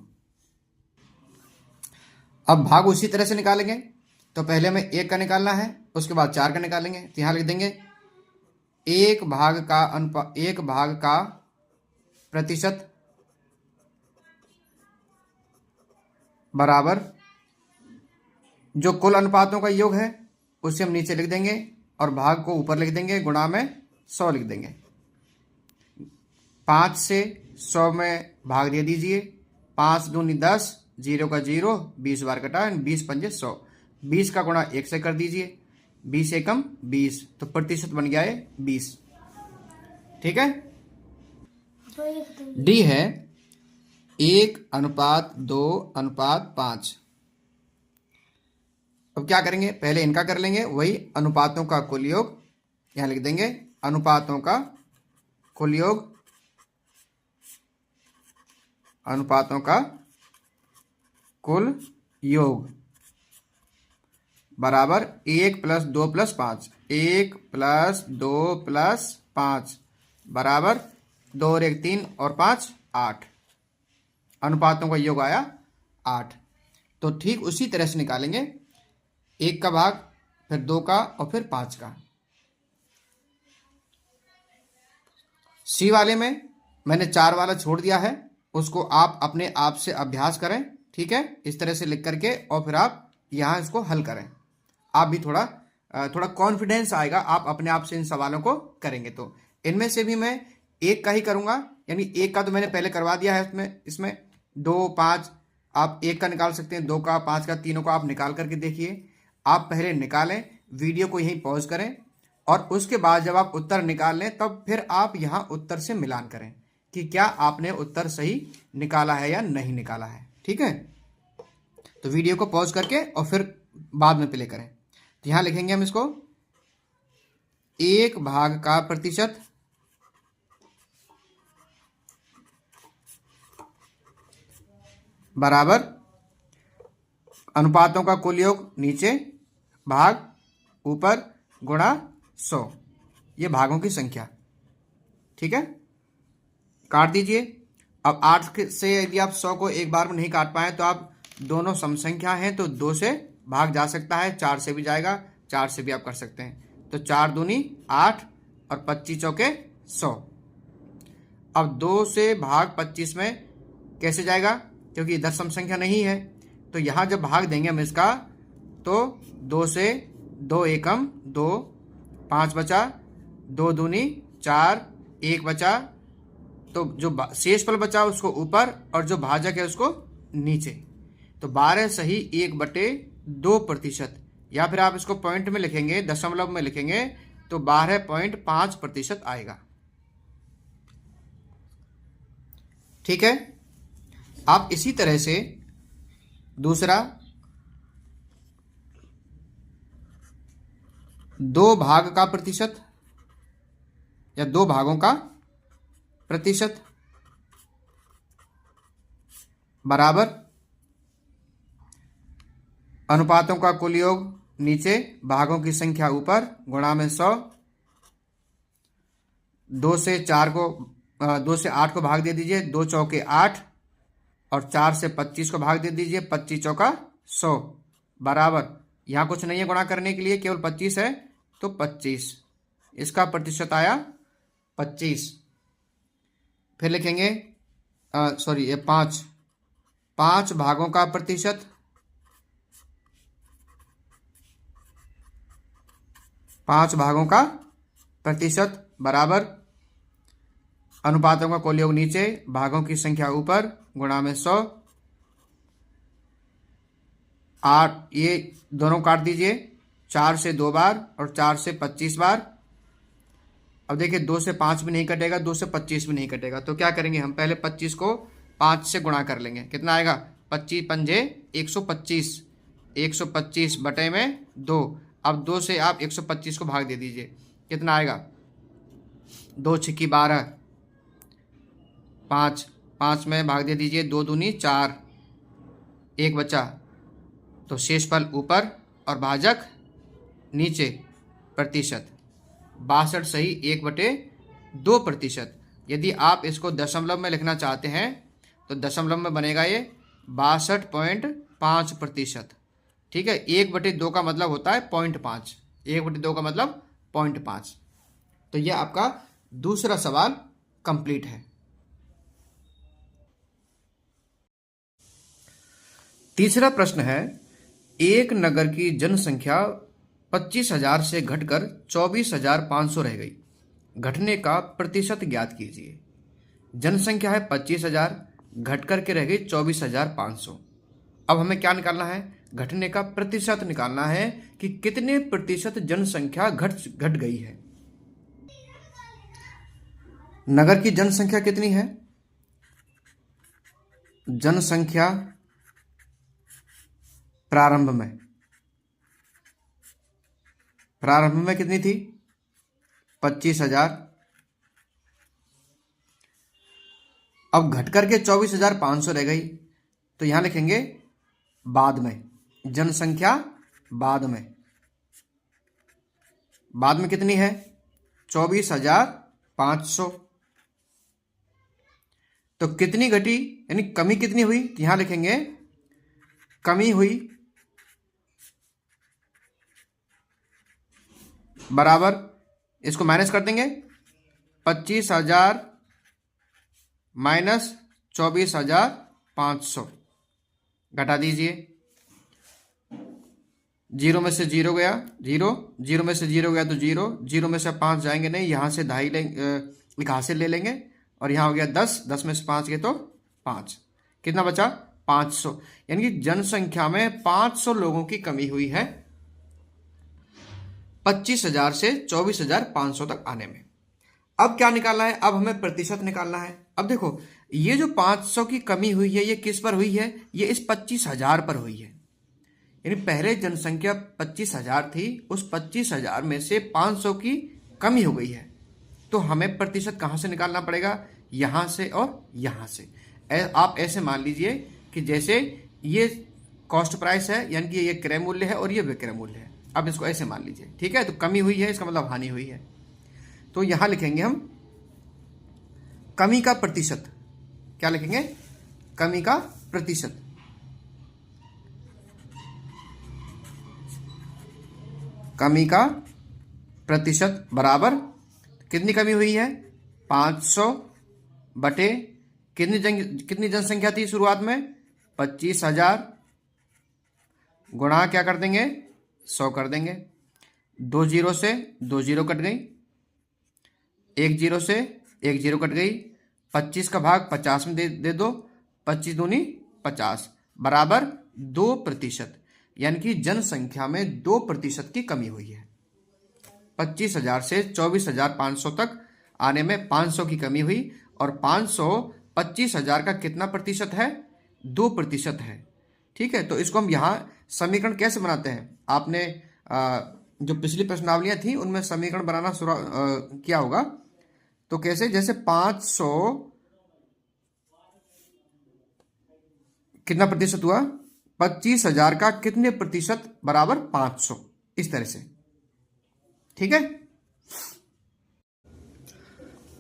अब भाग उसी तरह से निकालेंगे, तो पहले हमें 1 का निकालना है, उसके बाद 4 का निकालेंगे। तो यहां लिख देंगे 1 भाग का प्रतिशत बराबर जो कुल अनुपातों का योग है उसे हम नीचे लिख देंगे और भाग को ऊपर लिख देंगे, गुणा में 100 लिख देंगे। 5 से 100 में भाग दे दीजिए, 5 दूनी 10, 0 का 0, 20 बार कटा, 20 पंजे 100, 20 का गुणा 1 से कर दीजिए, 20 एकम 20, तो प्रतिशत बन गया है 20। ठीक है। डी है 1:2:5। अब क्या करेंगे, पहले इनका कर लेंगे, वही अनुपातों का कुल योग, यहां लिख देंगे अनुपातों का कुल योग, अनुपातों का कुल योग बराबर 1 + 2 + 5, 1 + 2 + 5 बराबर 2 और 1 3 और 5 8। अनुपातों का योग आया 8। तो ठीक उसी तरह से निकालेंगे 1 का भाग, फिर 2 का और फिर 5 का। सी वाले में मैंने 4 वाला छोड़ दिया है, उसको आप अपने आप से अभ्यास करें। ठीक है, इस तरह से लिख करके और फिर आप यहां इसको हल करें। आप भी थोड़ा कॉन्फिडेंस आएगा, आप अपने आप से इन सवालों को करेंगे। तो इनमें से भी मैं 1 का ही करूंगा, यानी 1 का तो मैंने पहले करवा दिया है। इसमें 2 5 आप 1 का निकाल सकते हैं, 2 का 5 का, तीनों का आप निकाल करके देखिए। आप पहले निकालें, वीडियो को यहीं पॉज करें और उसके बाद जब आप उत्तर निकाल लें तब फिर आप यहां उत्तर से मिलान करें कि क्या आपने उत्तर सही निकाला है या नहीं निकाला है। ठीक है, तो वीडियो को पॉज करके और फिर बाद में प्ले करें। तो यहां लिखेंगे हम इसको 1 भाग का प्रतिशत बराबर अनुपातों का कुल योग नीचे भाग ऊपर गुणा 100, ये भागों की संख्या। ठीक है, काट दीजिए। अब 8 से यदि आप 100 को एक बार में नहीं काट पाए तो आप दोनों सम संख्या हैं तो 2 से भाग जा सकता है, 4 से भी जाएगा, 4 से भी आप कर सकते हैं। तो 4 दूनी 8 और 25 चौके 100। अब 2 से भाग 25 में कैसे जाएगा, क्योंकि इधर सम संख्या नहीं है, तो यहां जब भाग देंगे हम इसका तो 2 से 2 एकम 2, 5 बचा, 2 दूनी 4, 1 बचा, तो जो शेष फल बचा उसको ऊपर और जो भाजक है उसको नीचे। तो 12 सही 1/2%, या फिर आप इसको पॉइंट में लिखेंगे, दशमलव में लिखेंगे तो 12.5% आएगा। ठीक है, आप इसी तरह से दूसरा 2 भाग का प्रतिशत या 2 भागों का प्रतिशत बराबर अनुपातों का कुल योग नीचे भागों की संख्या ऊपर गुणा में 100। 2 से 8 को भाग दे दीजिए, 2 चौके 8 और 4 से 25 को भाग दे दीजिए, 25 चौका 100 बराबर, यहाँ कुछ नहीं है गुणा करने के लिए, केवल 25 है तो 25, इसका प्रतिशत आया 25। फिर लिखेंगे सॉरी ये 5 भागों का प्रतिशत, 5 भागों का प्रतिशत बराबर अनुपातों का कुल योग नीचे भागों की संख्या ऊपर गुणा में 100। 8 ये दोनों काट दीजिए, 4 से 2 बार और 4 से 25 बार। अब देखिए 2 से 5 भी नहीं कटेगा, 2 से 25 भी नहीं कटेगा, तो क्या करेंगे हम पहले 25 को 5 से गुणा कर लेंगे। कितना आएगा? 25 पंजे 125, 125 बटे में 2। अब 2 से आप 125 को भाग दे दीजिए, कितना आएगा? 2 छिक्की 12, 5 में भाग दे दीजिए, 2 दूनी 4, 1 बचा, तो शेषफल ऊपर और भाजक नीचे। प्रतिशत 62 सही 1/2%। यदि आप इसको दशमलव में लिखना चाहते हैं तो दशमलव में बनेगा ये 62.5%। ठीक है, 1/2 का मतलब होता है 0.5, 1/2 का मतलब 0.5। तो यह आपका दूसरा सवाल कंप्लीट है। तीसरा प्रश्न है, एक नगर की जनसंख्या 25,000 से घटकर 24,500 रह गई, घटने का प्रतिशत ज्ञात कीजिए। जनसंख्या है 25,000, घट करके रह गई 24,500। अब हमें क्या निकालना है? घटने का प्रतिशत निकालना है कि कितने प्रतिशत जनसंख्या घट गई है। नगर की जनसंख्या कितनी है? जनसंख्या प्रारंभ में कितनी थी? 25,000। अब घट करके 24,500 रह गई, तो यहां लिखेंगे बाद में, जनसंख्या बाद में कितनी है? 24,500। तो कितनी घटी, यानी कमी कितनी हुई? यहां लिखेंगे कमी हुई बराबर, इसको माइनस कर देंगे, 25,000 माइनस 24,500 घटा दीजिए। 0 में से 0 गया 0, 0 में से 0 गया तो 0, 0 में से 5 जाएंगे नहीं, यहां से 2.5 लेंगे, एक हासिल ले लेंगे, और यहां हो गया 10, 10 में से 5 गए तो 5, कितना बचा? 500। यानी कि जनसंख्या में 500 लोगों की कमी हुई है 25,000 से 24,500 तक आने में। अब क्या निकालना है? अब हमें प्रतिशत निकालना है। अब देखो, ये जो 500 की कमी हुई है, ये किस पर हुई है? ये इस 25,000 पर हुई है। यानी पहले जनसंख्या 25,000 थी, उस 25,000 में से 500 की कमी हो गई है, तो हमें प्रतिशत कहां से निकालना पड़ेगा? यहां से और यहां से। आप ऐसे मान लीजिए कि जैसे ये कॉस्ट प्राइस है, यानी कि ये क्रय मूल्य है और ये विक्रय मूल्य है। अब इसको ऐसे मान लीजिए, ठीक है? तो कमी हुई है, इसका मतलब हानि हुई है, तो यहां लिखेंगे हम कमी का प्रतिशत। क्या लिखेंगे? कमी का प्रतिशत। कमी का प्रतिशत बराबर कितनी कमी हुई है? 500 बटे कितनी जनसंख्या थी शुरुआत में? 25,000 गुणा क्या कर देंगे? 100 कर देंगे। 2 जीरो से 2 जीरो कट गई, 1 जीरो से 1 जीरो कट गई, 25 का भाग 50 में दे दो, 25 दूनी 50 बराबर 2%। यानी कि जनसंख्या में 2% की कमी हुई है। 25,000 से 24,500 तक आने में 500 की कमी हुई, और 500 25,000 का कितना प्रतिशत है? 2% है। ठीक है, तो इसको हम यहाँ समीकरण कैसे बनाते हैं? आपने जो पिछली प्रश्नावलियां थी उनमें समीकरण बनाना किया होगा, तो कैसे? जैसे 500 कितना प्रतिशत हुआ? 25,000 का कितने प्रतिशत बराबर 500, इस तरह से। ठीक है।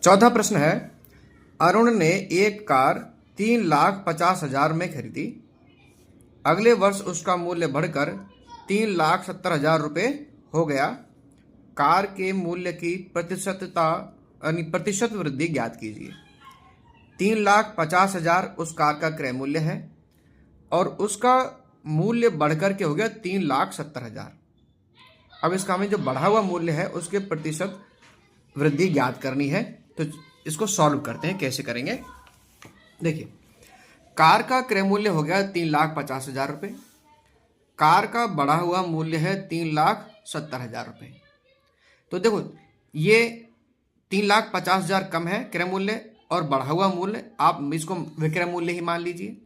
चौथा प्रश्न है, अरुण ने एक कार 3,50,000 में खरीदी। अगले वर्ष उसका मूल्य बढ़कर 3,70,000 रुपये हो गया। कार के मूल्य की प्रतिशत वृद्धि ज्ञात कीजिए। 3,50,000 उस कार का क्रय मूल्य है और उसका मूल्य बढ़कर के हो गया 3,70,000। अब इसका हमें जो बढ़ा हुआ मूल्य है उसके प्रतिशत वृद्धि ज्ञात करनी है। तो इसको सॉल्व करते हैं। कैसे करेंगे, देखिए, कार का क्रय मूल्य हो गया 3,50,000 रुपये। कार का बढ़ा हुआ मूल्य है 3,70,000 रुपये। तो देखो, ये 3,50,000 कम है क्रय मूल्य और बढ़ा हुआ मूल्य, आप इसको विक्रय मूल्य ही मान लीजिए,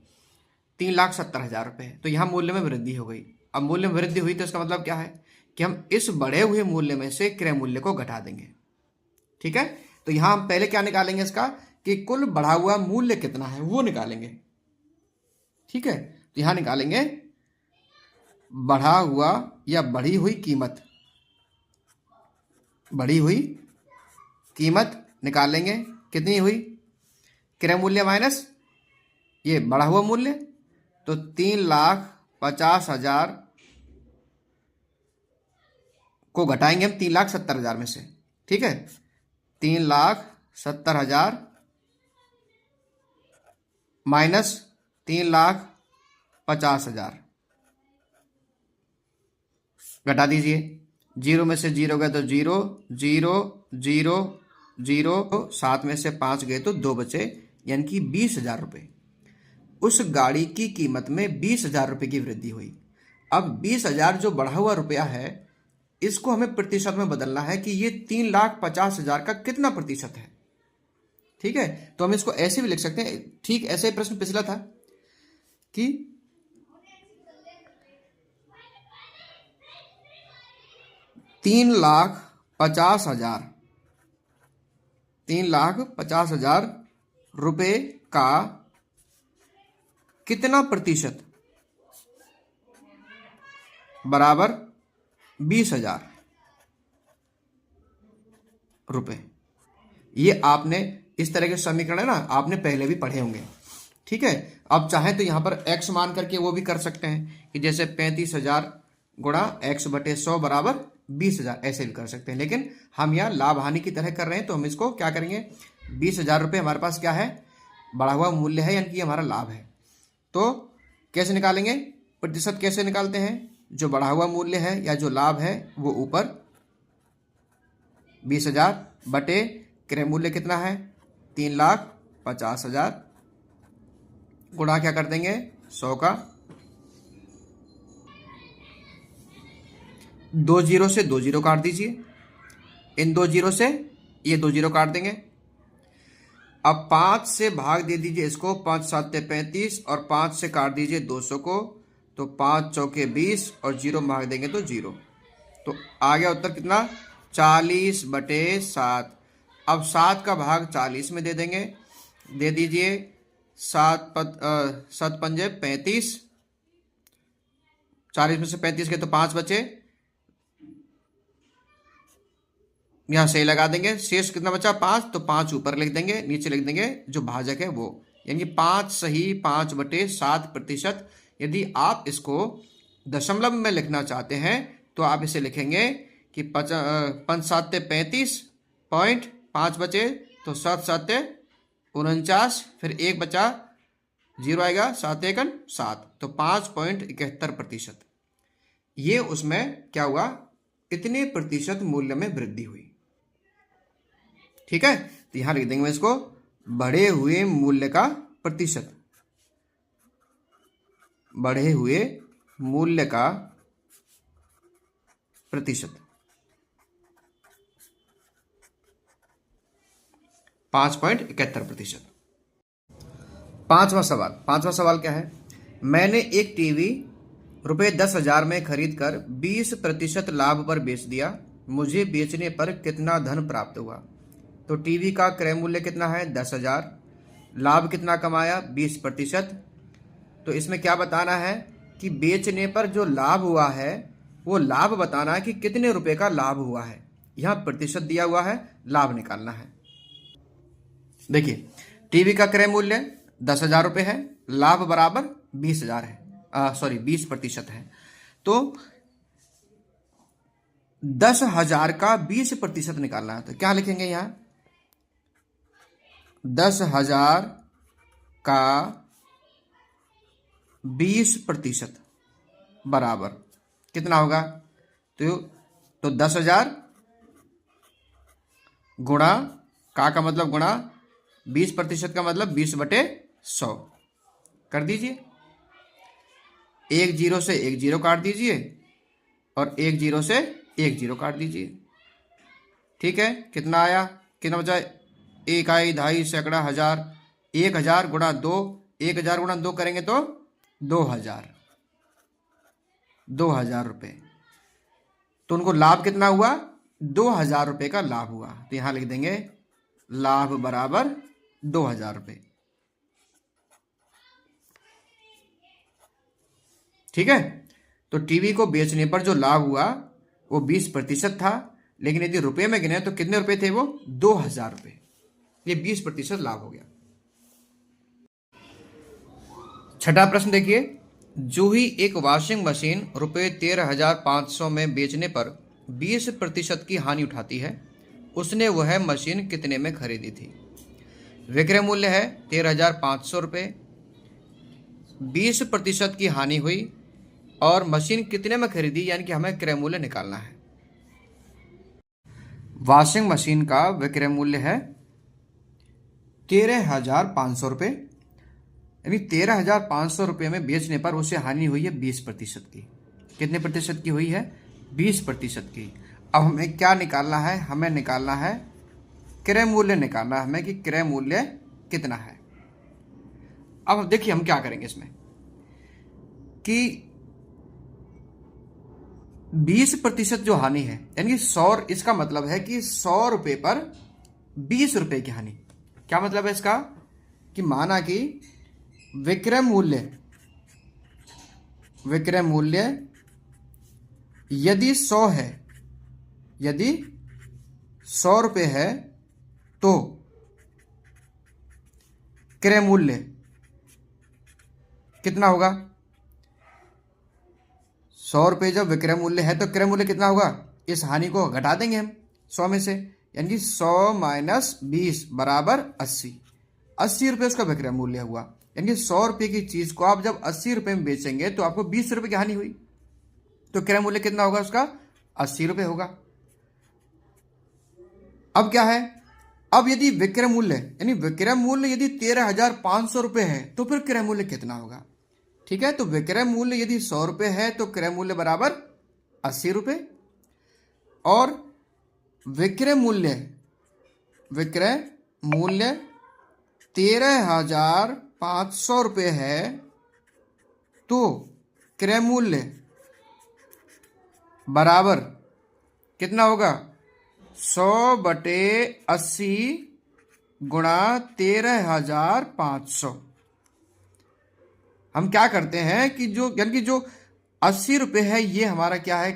3,70,000 रुपये। तो यहाँ मूल्य में वृद्धि हो गई। अब मूल्य में वृद्धि हुई तो इसका मतलब क्या है कि हम इस बढ़े हुए मूल्य में से क्रय मूल्य को घटा देंगे। ठीक है। तो यहाँ हम पहले क्या निकालेंगे इसका, कि कुल बढ़ा हुआ मूल्य कितना है वो निकालेंगे। ठीक है। तो यहाँ निकालेंगे बढ़ा हुआ या बढ़ी हुई कीमत, बढ़ी हुई कीमत निकालेंगे। कितनी हुई, क्रय मूल्य माइनस ये बढ़ा हुआ मूल्य, तो 3,50,000 को घटाएंगे हम 3,70,000 में से। ठीक है। 3,70,000 माइनस 3,50,000 घटा दीजिए। 0 में से 0 गए तो 0, 0, 0, 0, 7 में से 5 गए तो 2 बचे, यानी कि 20,000 रुपये। उस गाड़ी की कीमत में 20,000 रुपये की वृद्धि हुई। अब 20,000 जो बढ़ा हुआ रुपया है इसको हमें प्रतिशत में बदलना है कि ये 3,50,000 का कितना प्रतिशत है। ठीक है। तो हम इसको ऐसे भी लिख सकते हैं, ठीक ऐसे ही प्रश्न पिछला था कि 3,50,000 रुपये का कितना प्रतिशत बराबर 20,000 रुपये। ये आपने इस तरह के समीकरण है ना, आपने पहले भी पढ़े होंगे। ठीक है। अब चाहें तो यहां पर x मान करके वो भी कर सकते हैं कि जैसे 35,000 गुणा x बटे 100 बराबर 20,000, ऐसे भी कर सकते हैं। लेकिन हम यहाँ लाभ हानि की तरह कर रहे हैं तो हम इसको क्या करेंगे, 20,000 रुपये हमारे पास क्या है, बढ़ा हुआ मूल्य है, यानी कि हमारा लाभ है। तो कैसे निकालेंगे, प्रतिशत कैसे निकालते हैं, जो बढ़ा हुआ मूल्य है या जो लाभ है वो ऊपर 20,000 बटे क्रय मूल्य कितना है 3,50,000 गुणा क्या कर देंगे 100 का, 2 जीरो से 2 जीरो काट दीजिए, इन 2 जीरो से ये 2 जीरो काट देंगे। अब 5 से भाग दे दीजिए इसको, 5 7 35 और 5 से काट दीजिए 200 को, तो 5 चौके 20 और 0 भाग देंगे तो 0। तो आ गया उत्तर कितना 40 बटे 7। अब 7 का भाग 40 में दे देंगे, दे दीजिए 7 पंजे 35, 40 में से 35 के तो 5 बचे, यहां सही लगा देंगे, शेष कितना बचा 5, तो 5 ऊपर लिख देंगे, नीचे लिख देंगे जो भाजक है वो, यानी 5 सही 5 बटे 7 प्रतिशत। यदि आप इसको दशमलव में लिखना चाहते हैं तो आप इसे लिखेंगे कि 5 7 35 पॉइंट 5 बचे तो 7 7 49, फिर 1 बचा 0 आएगा, 7 1 7, तो 5.71%। ये उसमें क्या हुआ, इतने प्रतिशत मूल्य में वृद्धि हुई। ठीक है। तो यहां लिख देंगे इसको बढ़े हुए मूल्य का प्रतिशत, बढ़े हुए मूल्य का प्रतिशत 5.71%। पांचवा सवाल क्या है, मैंने एक टीवी रुपये 10,000 में खरीद कर 20% लाभ पर बेच दिया, मुझे बेचने पर कितना धन प्राप्त हुआ। तो टीवी का क्रय मूल्य कितना है 10,000, लाभ कितना कमाया 20%। तो इसमें क्या बताना है कि बेचने पर जो लाभ हुआ है वो लाभ बताना है कि कितने रुपए का लाभ हुआ है। यहाँ प्रतिशत दिया हुआ है, लाभ निकालना है। देखिए, टीवी का क्रय मूल्य 10,000 रुपये है, लाभ बराबर 20,000 है, सॉरी 20% है। तो 10,000 का 20% निकालना है। तो क्या लिखेंगे यहाँ? 10,000 का 20% बराबर कितना होगा? तो 10,000 गुणा का मतलब गुणा 20% का मतलब 20/100 कर दीजिए। एक जीरो से एक जीरो काट दीजिए और एक जीरो से एक जीरो काट दीजिए। ठीक है, कितना आया? कितना बचा? इकाई, दहाई, सैकड़ा, हजार। 1,000 गुणा 2, 1,000 गुणा 2 करेंगे तो 2,000 रुपये। तो उनको लाभ कितना हुआ? 2,000 रुपये का लाभ हुआ। तो यहां लिख देंगे लाभ बराबर 2,000 रुपये। ठीक है, तो टीवी को बेचने पर जो लाभ हुआ वो 20% था, लेकिन यदि रुपए में गिने तो कितने रुपए थे? वो 2,000 रुपये। ये 20% लाभ हो गया। छठा प्रश्न देखिए, जूही एक वॉशिंग मशीन रुपये 13,500 में बेचने पर 20% की हानि उठाती है। उसने वह मशीन कितने में खरीदी थी? विक्रय मूल्य है 13,500 रुपये, 20% की हानि हुई और मशीन कितने में खरीदी, यानी कि हमें क्रय मूल्य निकालना है। वॉशिंग मशीन का विक्रय मूल्य है 13,500 रुपये, यानी 13,500 रुपये में बेचने पर उसे हानि हुई है 20% की। कितने प्रतिशत की हुई है? 20% की। अब हमें क्या निकालना है? हमें निकालना है क्रय मूल्य, निकालना है हमें कि क्रय मूल्य कितना है। अब देखिए हम क्या करेंगे इसमें कि 20% जो हानि है, यानी 100, इसका मतलब है कि 100 रुपये पर 20 रुपये की हानि। क्या मतलब है इसका? कि माना कि विक्रय मूल्य यदि 100 है, यदि 100 रुपये है तो क्रय मूल्य कितना होगा? 100 रुपये जब विक्रय मूल्य है तो क्रय मूल्य कितना होगा? इस हानि को घटा देंगे हम 100 में से, यानी कि 100 माइनस 20 बराबर 80। 80 रुपये उसका विक्रय मूल्य हुआ, यानी कि 100 रुपये की चीज को आप जब 80 रुपये में बेचेंगे तो आपको 20 रुपये की हानि हुई। तो क्रय मूल्य कितना होगा उसका? 80 रुपये होगा। अब क्या है? अब यदि विक्रय मूल्य, यानी विक्रय मूल्य यदि 13,500 रुपये है तो फिर क्रय मूल्य कितना होगा? ठीक है, तो विक्रय मूल्य यदि 100 रुपये है तो क्रय मूल्य बराबर 80 रुपये, और विक्रय मूल्य 13,500 रुपये है तो क्रय मूल्य बराबर कितना होगा? 100/80 गुणा 13,500। हम क्या करते हैं कि यानी कि जो 80 रुपये है ये हमारा क्या है?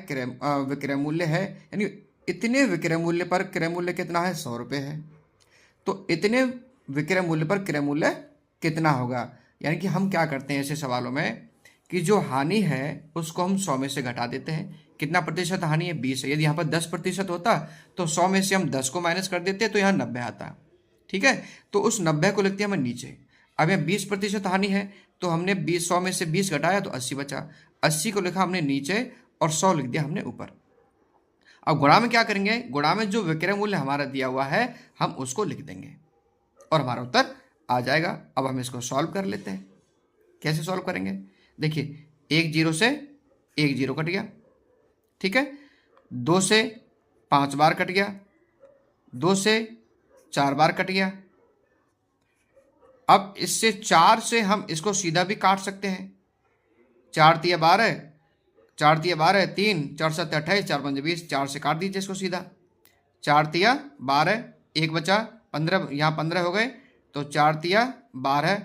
विक्रय मूल्य है, यानी इतने विक्रय मूल्य पर क्रय मूल्य कितना है? 100 रुपये है। तो इतने विक्रय मूल्य पर क्रय मूल्य कितना होगा? यानी कि हम क्या करते हैं ऐसे सवालों में कि जो हानि है उसको हम 100 में से घटा देते हैं। कितना प्रतिशत हानि है? 20 है। यदि यहाँ पर 10% होता तो 100 में से हम 10 को माइनस कर देते तो यहाँ 90 आता। ठीक है, तो उस 90 को लिखते हैं हम नीचे। अब यहाँ 20% हानि है तो हमने 100 में से 20 घटाया तो 80 बचा। 80 को लिखा हमने नीचे और 100 लिख दिया हमने ऊपर। अब गुणा में क्या करेंगे? गुणा में जो विक्रय मूल्य हमारा दिया हुआ है हम उसको लिख देंगे और हमारा उत्तर आ जाएगा। अब हम इसको सॉल्व कर लेते हैं। कैसे सॉल्व करेंगे? देखिए, एक जीरो से एक जीरो कट गया। ठीक है, 2 से 5 बार कट गया, 2 से 4 बार कट गया। अब इससे 4 से हम इसको सीधा भी काट सकते हैं। 4 तिया 12, 4 तिया 12, 3, 4 7 28, 4 5 20, 4 से काट दीजिए इसको सीधा। 4 तिया 12, 1 बचा 15, यहाँ 15 हो गए तो 4 तिया 12,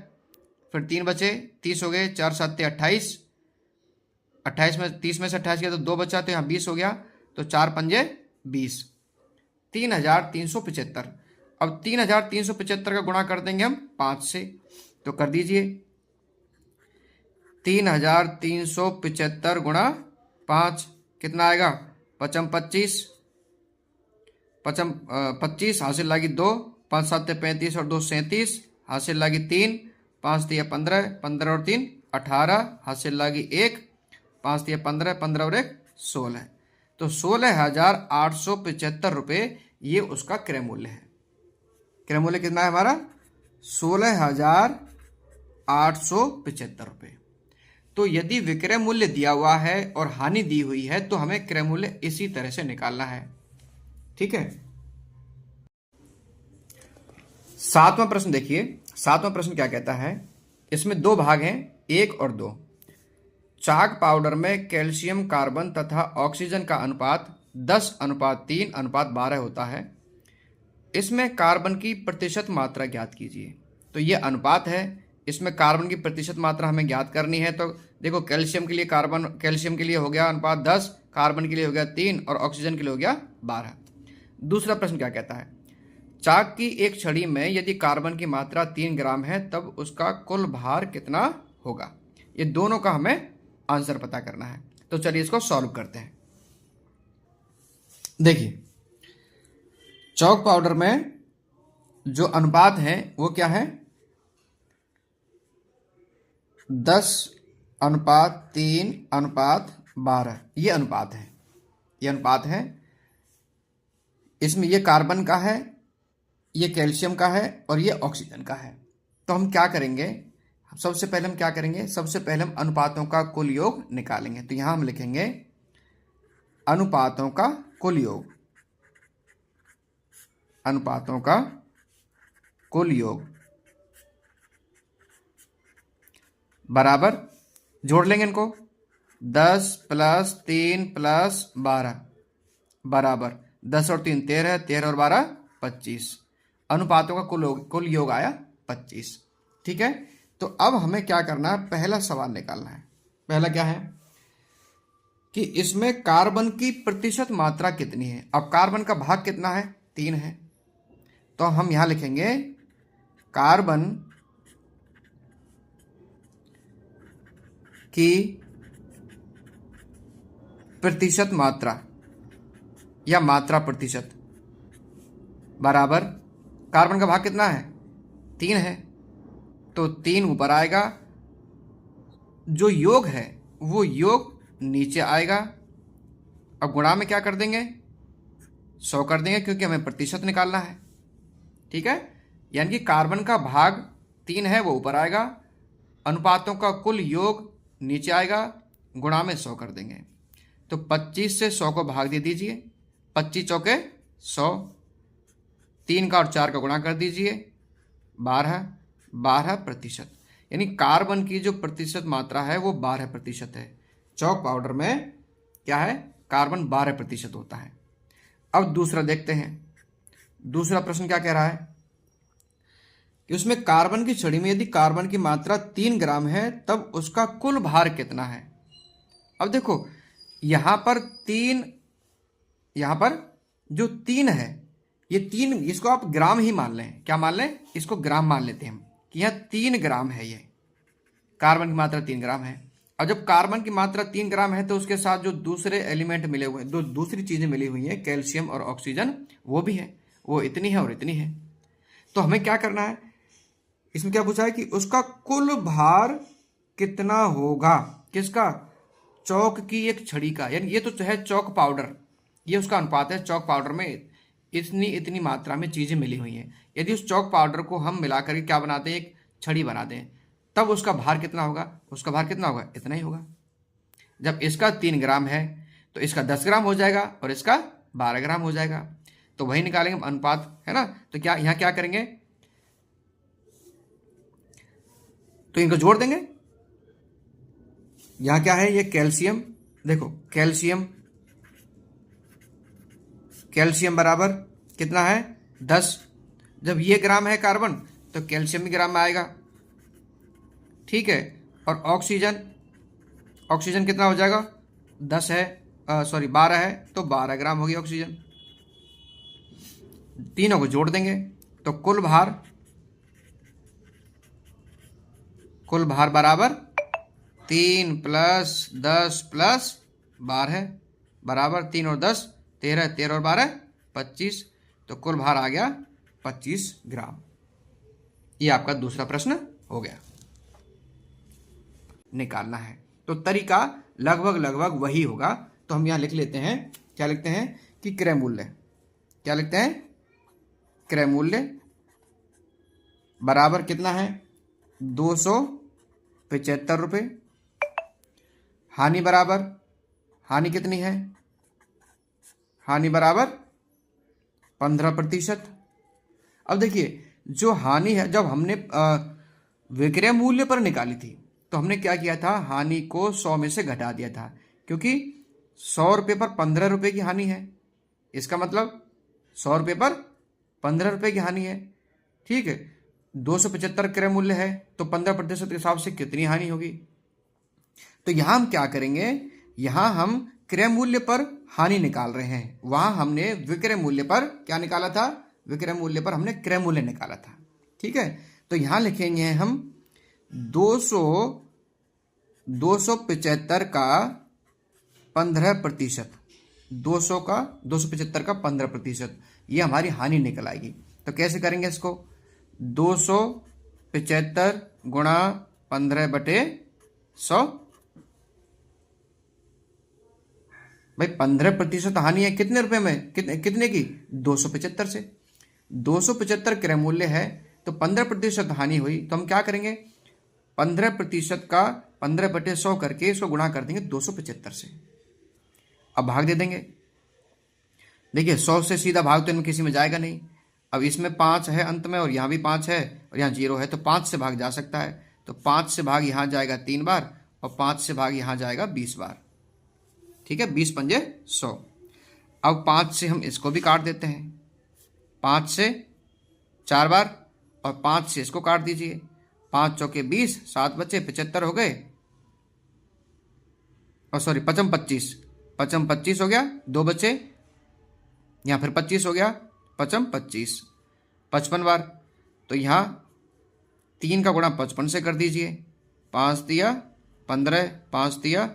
फिर 3 बचे 30 हो गए, 4 7 28, 28 में 30 में से 28 गया तो 2 बचा, तो यहाँ 20 हो गया, तो 4 पंजे 20, 3375। अब 3375 का गुणा कर देंगे हम 5 से, तो कर दीजिए 3375 गुणा 5 कितना आएगा, 55 25, 25 हासिल लागी 2, 5 7 35 और 2 37, हासिल लागी 3, 5 3 15, 15 और 3 18, हासिल लागी 1, 5 3 15, 15 और 1 16, तो 16,875 रुपये ये उसका क्रय मूल्य है। क्रय मूल्य कितना है हमारा, 16,875 रुपये। तो यदि विक्रय मूल्य दिया हुआ है और हानि दी हुई है तो हमें क्रय मूल्य इसी तरह से निकालना है। ठीक है। 7वां प्रश्न देखिए, 7वां प्रश्न क्या कहता है, इसमें 2 भाग हैं, 1 और 2। चाक पाउडर में कैल्शियम कार्बन तथा ऑक्सीजन का अनुपात 10:3:12 होता है। इसमें कार्बन की प्रतिशत मात्रा ज्ञात कीजिए। तो ये अनुपात है, इसमें कार्बन की प्रतिशत मात्रा हमें ज्ञात करनी है। तो देखो कैल्शियम के लिए हो गया अनुपात 10, कार्बन के लिए हो गया 3 और ऑक्सीजन के लिए हो गया 12। दूसरा प्रश्न क्या कहता है, चाक की एक छड़ी में यदि कार्बन की मात्रा 3 ग्राम है तब उसका कुल भार कितना होगा। ये दोनों का हमें आंसर पता करना है। तो चलिए इसको सॉल्व करते हैं। देखिए चौक पाउडर में जो अनुपात है वो क्या है, 10:3:12, ये अनुपात है, ये अनुपात है। इसमें ये कार्बन का है, ये कैल्शियम का है और ये ऑक्सीजन का है। तो हम क्या करेंगे, सबसे पहले हम क्या करेंगे, सबसे पहले हम अनुपातों का कुल योग निकालेंगे। तो यहां हम लिखेंगे अनुपातों का कुल योग, अनुपातों का कुल योग बराबर, जोड़ लेंगे इनको, 10 + 3 + 12 बराबर 10 और 3 13, 13 और 12 25। अनुपातों का कुल योग आया 25। ठीक है। तो अब हमें क्या करना है, पहला सवाल निकालना है। पहला क्या है कि इसमें कार्बन की प्रतिशत मात्रा कितनी है। अब कार्बन का भाग कितना है, 3 है। तो हम यहां लिखेंगे कार्बन की प्रतिशत मात्रा या मात्रा प्रतिशत बराबर, कार्बन का भाग कितना है, 3 है, तो 3 ऊपर आएगा, जो योग है वो योग नीचे आएगा। अब गुणा में क्या कर देंगे, 100 कर देंगे क्योंकि हमें प्रतिशत निकालना है। ठीक है, यानी कि कार्बन का भाग 3 है वो ऊपर आएगा, अनुपातों का कुल योग नीचे आएगा, गुणा में 100 कर देंगे। तो 25 से 100 को भाग दे दीजिए, 25 चौके 100, 3 का और 4 का गुणा कर दीजिए, 12% यानी कार्बन की जो प्रतिशत मात्रा है वो 12% है। चौक पाउडर में क्या है, कार्बन 12% होता है। अब दूसरा देखते हैं, दूसरा प्रश्न क्या कह रहा है कि उसमें कार्बन की छड़ी में यदि कार्बन की मात्रा 3 ग्राम है तब उसका कुल भार कितना है। अब देखो यहां पर 3, यहां पर जो 3 है, ये 3, इसको आप ग्राम ही मान लें। क्या मान लें, इसको ग्राम मान लेते हैं हम कि यह 3 ग्राम है, ये कार्बन की मात्रा 3 ग्राम है। और जब कार्बन की मात्रा 3 ग्राम है तो उसके साथ जो दूसरे एलिमेंट मिले हुए हैं, दो दूसरी चीजें मिली हुई हैं, कैल्शियम और ऑक्सीजन, वो भी है, वो इतनी है और इतनी है। तो हमें क्या करना है, इसमें क्या पूछा है कि उसका कुल भार कितना होगा, किसका, चौक की एक छड़ी का। यानी ये तो है चौक पाउडर, ये उसका अनुपात है। चौक पाउडर में इतनी इतनी मात्रा में चीजें मिली हुई हैं, यदि उस चौक पाउडर को हम मिलाकर क्या बनाते हैं, एक छड़ी बना दें, तब उसका भार कितना होगा, उसका भार कितना होगा, इतना ही होगा। जब इसका 3 ग्राम है तो इसका 10 ग्राम हो जाएगा और इसका 12 ग्राम हो जाएगा। तो वही निकालेंगे हम अनुपात, है ना। तो क्या यहां क्या करेंगे, तो इनको जोड़ देंगे। यहां क्या है, ये कैल्शियम, देखो कैल्शियम, कैल्शियम बराबर कितना है, 10। जब ये ग्राम है कार्बन तो कैल्शियम भी ग्राम में आएगा। ठीक है। और ऑक्सीजन, ऑक्सीजन कितना हो जाएगा, 10 है, सॉरी 12 है, तो 12 ग्राम होगी ऑक्सीजन। तीनों को जोड़ देंगे तो कुल भार बराबर 3 + 10 + 12 बराबर 3 और 10 13, 13 और 12 25, तो कुल भार आ गया 25 ग्राम। ये आपका दूसरा प्रश्न हो गया। निकालना है तो तरीका लगभग वही होगा। तो हम यहां लिख लेते हैं, क्या लिखते हैं कि क्रय मूल्य, क्या लिखते हैं, क्रय मूल्य बराबर कितना है, 275 रुपये। हानि बराबर, हानि कितनी है, हानि बराबर 15%। अब देखिए जो हानि है, जब हमने विक्रय मूल्य पर निकाली थी तो हमने क्या किया था, हानि को 100 में से घटा दिया था, क्योंकि 100 रुपये पर 15 रुपये की हानि है। इसका मतलब 100 रुपये पर 15 रुपये की हानि है। ठीक है, 275 क्रय मूल्य है तो 15% के हिसाब से कितनी हानि होगी। तो यहां हम क्या करेंगे, यहां हम क्रय मूल्य पर हानि निकाल रहे हैं, वहां हमने विक्रय मूल्य पर क्या निकाला था, विक्रय मूल्य पर हमने क्रय मूल्य निकाला था। ठीक है, तो यहां लिखेंगे हम 275 का 15%, 275 का 15%, ये हमारी हानि निकल आएगी। तो कैसे करेंगे इसको, 275 गुणा 15/100, भाई 15% हानि है कितने रुपए में, कितने की, 275 से। 275 क्रय मूल्य है तो 15% हानि हुई, तो हम क्या करेंगे, 15% का 15/100 करके इसको गुणा कर देंगे 275 से। अब भाग दे देंगे। देखिए 100 से सीधा भाग तो इनमें किसी में जाएगा नहीं। अब इसमें 5 है अंत में और यहाँ भी 5 है और यहाँ 0 है, तो 5 से भाग जा सकता है। तो 5 से भाग यहाँ जाएगा 3 बार और 5 से भाग यहाँ जाएगा 20 बार। ठीक है, 20 पंजे 100। अब 5 से हम इसको भी काट देते हैं, 5 से 4 बार और 5 से इसको काट दीजिए, 5 चौके 20, 7 बचे 75 हो गए, और सॉरी 55 25 हो गया, 2 बचे, यहाँ फिर 25 हो गया, 25 55 बार। तो यहाँ 3 का गुणा 55 से कर दीजिए, 5 दिया 15, 5 दिया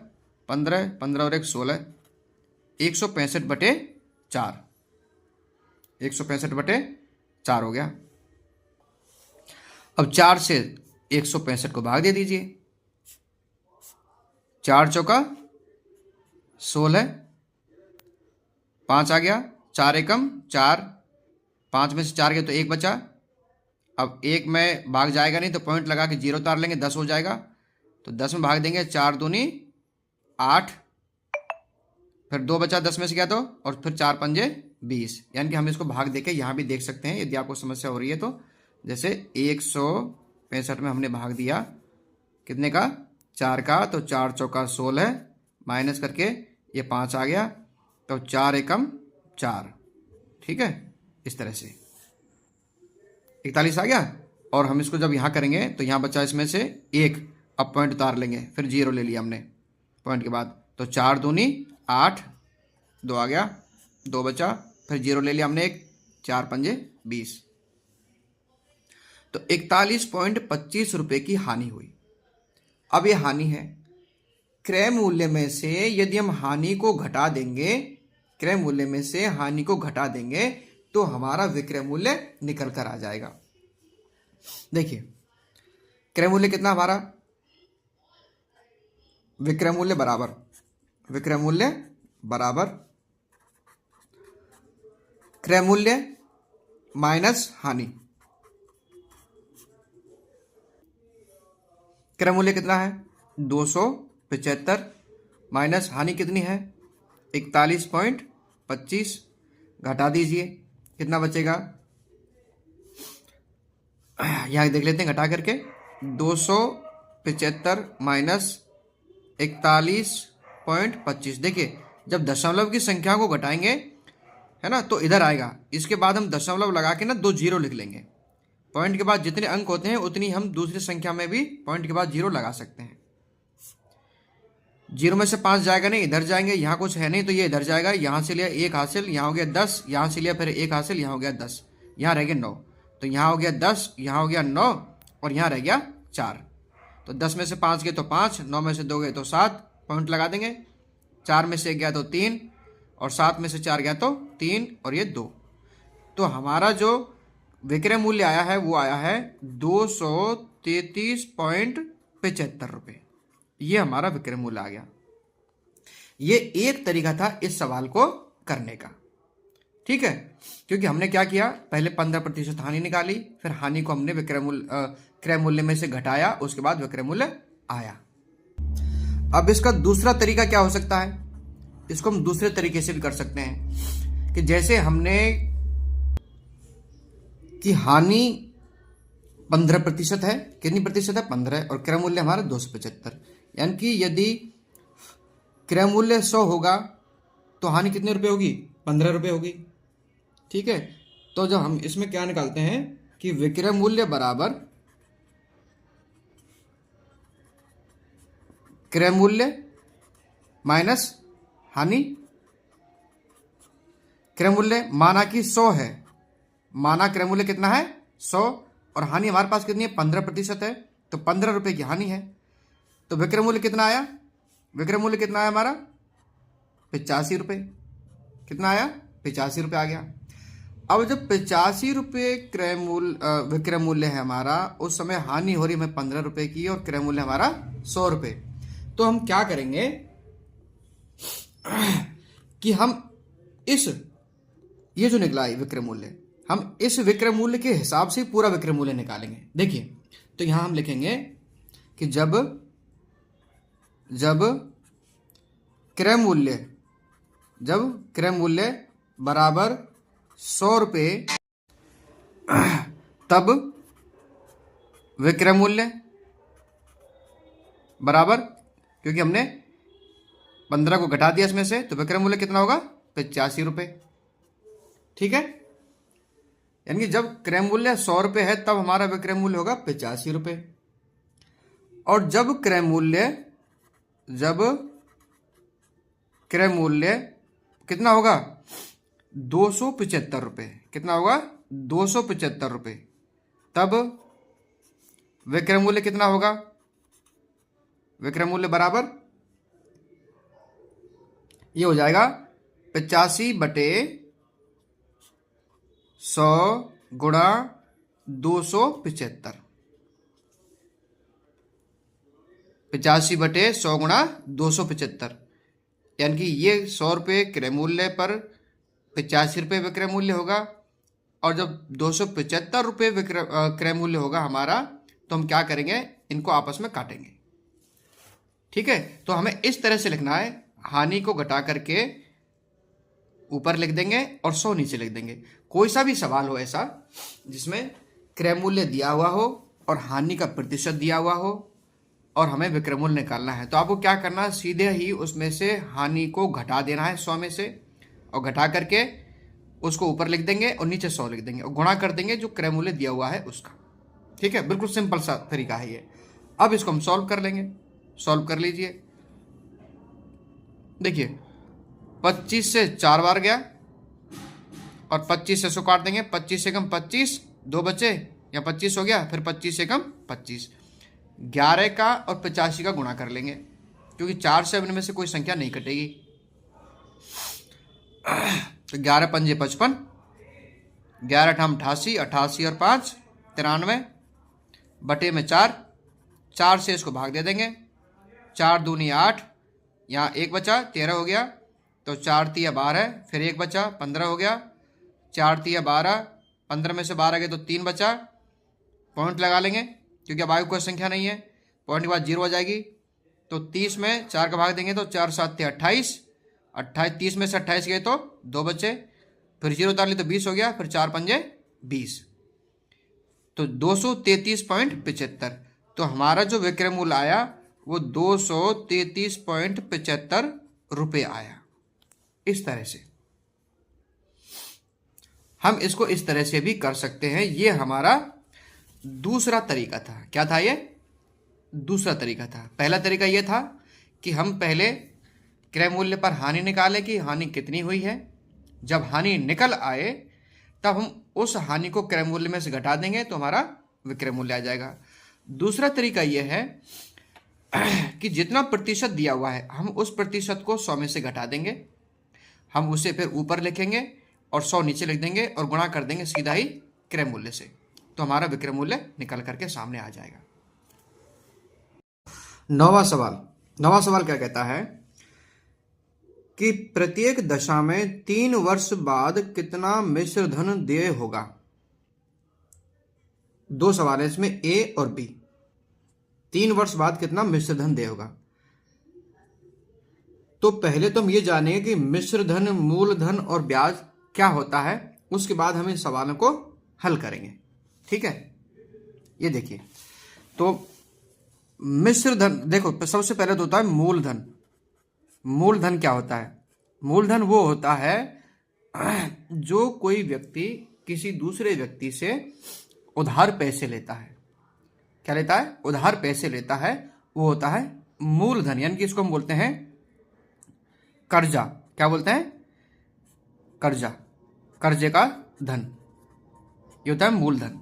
15, 15 और 1 16, 165/4, 165/4 हो गया। अब 4 से 165 को भाग दे दीजिए, 4 चौका 16, 5 आ गया, 4 एकम 4, 5 में से 4 गए तो 1 बचा। अब 1 में भाग जाएगा नहीं तो पॉइंट लगा के 0 उतार लेंगे, 10 हो जाएगा, तो 10 में भाग देंगे, 4 दूनी 8, फिर 2 बचा 10 में से क्या, तो और फिर 4 पंजे 20। यानी कि हम इसको भाग देके यहाँ भी देख सकते हैं यदि आपको समस्या हो रही है तो। जैसे 165 में हमने भाग दिया कितने का, 4 का, तो 4 चौका 16 माइनस करके ये 5 आ गया, तो 4 एकम 4। ठीक है, इस तरह से 41 आ गया। और हम इसको जब यहाँ करेंगे तो यहाँ बचा इसमें से 1, अब पॉइंट उतार लेंगे, फिर 0 ले लिया हमने पॉइंट के बाद, तो 4 दूनी 8, 2 आ गया, 2 बचा, फिर 0 ले लिया हमने 1, 4 पंजे 20, तो 41.25 रुपए की हानि हुई। अब ये हानि है, क्रय मूल्य में से यदि हम हानि को घटा देंगे, क्रय मूल्य में से हानि को घटा देंगे तो हमारा विक्रय मूल्य निकल कर आ जाएगा। देखिए क्रय मूल्य कितना हमारा, विक्रय मूल्य बराबर, विक्रय मूल्य बराबर क्रय मूल्य माइनस हानि। क्रय मूल्य कितना है, 275 माइनस हानि कितनी है, 41.25, घटा दीजिए कितना बचेगा, यहाँ देख लेते हैं घटा करके, 275 माइनस 41.25। देखिए जब दशमलव की संख्या को घटाएंगे है ना, तो इधर आएगा, इसके बाद हम दशमलव लगा के ना 2 0 लिख लेंगे। पॉइंट के बाद जितने अंक होते हैं उतनी हम दूसरी संख्या में भी पॉइंट के बाद 0 लगा सकते हैं। जीरो में से 5 जाएगा नहीं, इधर जाएंगे, यहाँ कुछ है नहीं तो ये इधर जाएगा, यहाँ से लिया 1 हासिल, यहाँ हो गया 10, यहाँ से लिया फिर 1 हासिल, यहाँ हो गया 10, यहाँ रह गया 9, तो यहाँ हो गया 10, यहाँ हो गया 9 और यहाँ रह गया 4। तो 10 में से 5 गए तो 5, 9 में से 2 गए तो 7, पॉइंट लगा देंगे। 4 में से 1 गया तो 3 और 7 में से 4 गया तो 3 और ये 2। तो हमारा जो विक्रय मूल्य आया है वो आया है 233.75 रुपये। ये हमारा विक्रय मूल्य आ गया। ये एक तरीका था इस सवाल को करने का, ठीक है। क्योंकि हमने क्या किया, पहले 15% हानि निकाली, फिर हानि को हमने क्रय मूल्य में से घटाया, उसके बाद विक्रय मूल्य आया। अब इसका दूसरा तरीका क्या हो सकता है, इसको हम दूसरे तरीके से भी कर सकते हैं कि जैसे हमने कि हानि 15% है, कितनी प्रतिशत है 15, और क्रय मूल्य हमारा 275, यानी कि यदि क्रय मूल्य 100 होगा तो हानि कितने रुपए होगी, 15 रुपये होगी, ठीक है। तो जब हम इसमें क्या निकालते हैं कि विक्रय मूल्य बराबर क्रय मूल्य माइनस हानि। क्रय मूल्य माना कि 100 है, माना क्रय मूल्य कितना है 100 और हानि हमारे पास कितनी है 15% है, तो 15 रुपए की हानि है। तो विक्रय मूल्य कितना आया, विक्रय मूल्य कितना आया हमारा 85 रुपये। कितना आया 85 रुपये आ गया। अब जब 85 रुपये विक्रय मूल्य है हमारा, उस समय हानि हो रही है हमें 15 रुपये की और क्रय मूल्य हमारा 100 रुपये। तो हम क्या करेंगे कि हम ये जो निकला है विक्रय मूल्य, हम इस विक्रय मूल्य के हिसाब से पूरा विक्रय मूल्य निकालेंगे। देखिए, तो यहां हम लिखेंगे कि जब क्रय मूल्य बराबर 100 रुपये, तब विक्रय मूल्य बराबर, क्योंकि हमने 15 को घटा दिया इसमें से, तो विक्रय मूल्य कितना होगा 85 रुपये, ठीक है। यानी कि जब क्रय मूल्य 100 रुपये है तब हमारा विक्रय मूल्य होगा 85 रुपये, और जब क्रय मूल्य कितना होगा 275 रुपये, कितना होगा 275 रुपये, तब विक्रय मूल्य कितना होगा, विक्रय मूल्य बराबर ये हो जाएगा 85/100 गुणा 275, 85/100 गुणा 275, यानी कि ये 100 रुपये क्रय मूल्य पर 85 रुपये विक्रय मूल्य होगा, और जब 275 रुपये क्रय मूल्य होगा हमारा, तो हम क्या करेंगे, इनको आपस में काटेंगे, ठीक है। तो हमें इस तरह से लिखना है, हानि को घटा करके ऊपर लिख देंगे और 100 नीचे लिख देंगे। कोई सा भी सवाल हो ऐसा जिसमें क्रय मूल्य दिया हुआ हो और हानि का प्रतिशत दिया हुआ हो और हमें विक्रय मूल्य निकालना है, तो आपको क्या करना है, सीधे ही उसमें से हानि को घटा देना है 100 में से, और घटा करके उसको ऊपर लिख देंगे और नीचे 100 लिख देंगे और गुणा कर देंगे जो क्रय मूल्य दिया हुआ है उसका, ठीक है। बिल्कुल सिंपल सा तरीका है ये। अब इसको हम सॉल्व कर लेंगे, सॉल्व कर लीजिए। देखिए 25 से 4 बार गया और 25 से 100 काट देंगे, 25 से कम 25, 2 बचे, या 25 हो गया, फिर 25 से कम 25, 11 का और 85 का गुणा कर लेंगे, क्योंकि 4 से इनमें से कोई संख्या नहीं कटेगी। तो 11 पंजे 55, 11 अठाम 88, 88 और 5 93, बटे में 4, 4 से इसको भाग दे देंगे, 4 दूनी 8, यहाँ 1 बचा 13 हो गया, तो 4 तिया 12, फिर 1 बचा 15 हो गया, 4 तिया 12, 15 में से 12 गए तो 3 बचा, पॉइंट लगा लेंगे क्योंकि अब आगे कोई संख्या नहीं है, पॉइंट के बाद 0 हो जाएगी। तो 30 में 4 का भाग देंगे तो 4 7 थे 28, 30 में से 28 गए तो 2 बचे, फिर 0 उतार ली तो 20 हो गया, फिर 4 पंजे 20, तो 233.75। तो हमारा जो विक्रय मूल्य आया वो 233.75 रुपये आया। इस तरह से हम इसको इस तरह से भी कर सकते हैं। ये हमारा दूसरा तरीका था। क्या था ये? दूसरा तरीका था। पहला तरीका ये था कि हम पहले क्रय मूल्य पर हानि निकालें कि हानि कितनी हुई है। जब हानि निकल आए तब हम उस हानि को क्रय मूल्य में से घटा देंगे तो हमारा विक्रय मूल्य आ जाएगा। दूसरा तरीका यह है कि जितना प्रतिशत दिया हुआ है हम उस प्रतिशत को 100 में से घटा देंगे, हम उसे फिर ऊपर लिखेंगे और 100 नीचे लिख देंगे और गुणा कर देंगे सीधा ही क्रय मूल्य से, तो हमारा विक्रय मूल्य निकल करके सामने आ जाएगा। नौवां सवाल क्या कहता है कि प्रत्येक दशा में 3 वर्ष बाद कितना मिश्र धन देय होगा। दो सवाल है इसमें, ए और बी। 3 वर्ष बाद कितना मिश्र धन देय होगा। तो पहले तो हम ये जानेंगे कि मिश्र धन, मूलधन और ब्याज क्या होता है, उसके बाद हम इन सवालों को हल करेंगे। ठीक है, ये देखिए, तो मिश्र धन, देखो सबसे पहले तो होता है मूलधन। मूलधन क्या होता है? मूलधन वो होता है जो कोई व्यक्ति किसी दूसरे व्यक्ति से उधार पैसे लेता है। क्या लेता है? उधार पैसे लेता है, वो होता है मूलधन। यानी कि इसको हम बोलते हैं कर्जा। क्या बोलते हैं? कर्जा, कर्जे का धन, ये होता है मूलधन।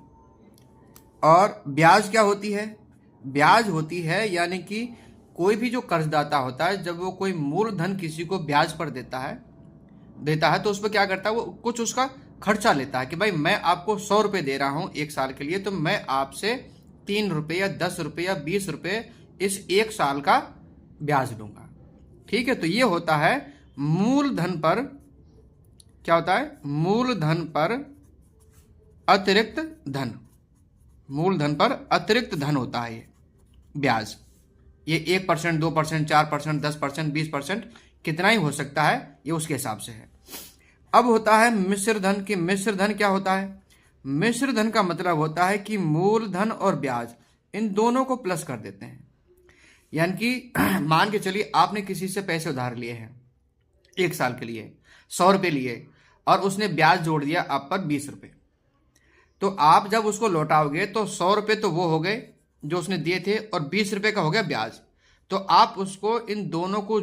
और ब्याज क्या होती है? ब्याज होती है यानी कि कोई भी जो कर्जदाता होता है, जब वो कोई मूलधन किसी को ब्याज पर देता है तो उस पर क्या करता है, वो कुछ उसका खर्चा लेता है कि भाई मैं आपको 100 रुपये दे रहा हूं 1 साल के लिए, तो मैं आपसे 3 रुपये या 10 रुपये या 20 रुपये इस 1 साल का ब्याज लूंगा। ठीक है, तो ये होता है मूलधन पर, क्या होता है? मूलधन पर अतिरिक्त धन। मूलधन पर अतिरिक्त धन होता है ये ब्याज। ये 1%, 2%, 4%, 10%, 20% कितना ही हो सकता है, ये उसके हिसाब से है। अब होता है मिश्र धन। कि मिश्र धन क्या होता है? मिश्र धन का मतलब होता है कि मूलधन और ब्याज इन दोनों को प्लस कर देते हैं। यानी कि मान के चलिए आपने किसी से पैसे उधार लिए हैं 1 साल के लिए, 100 रुपये लिए, और उसने ब्याज जोड़ दिया आप पर 20 रुपये। तो आप जब उसको लौटाओगे तो 100 रुपये तो वो हो गए जो उसने दिए थे, और 20 रुपये का हो गया ब्याज। तो आप उसको इन दोनों को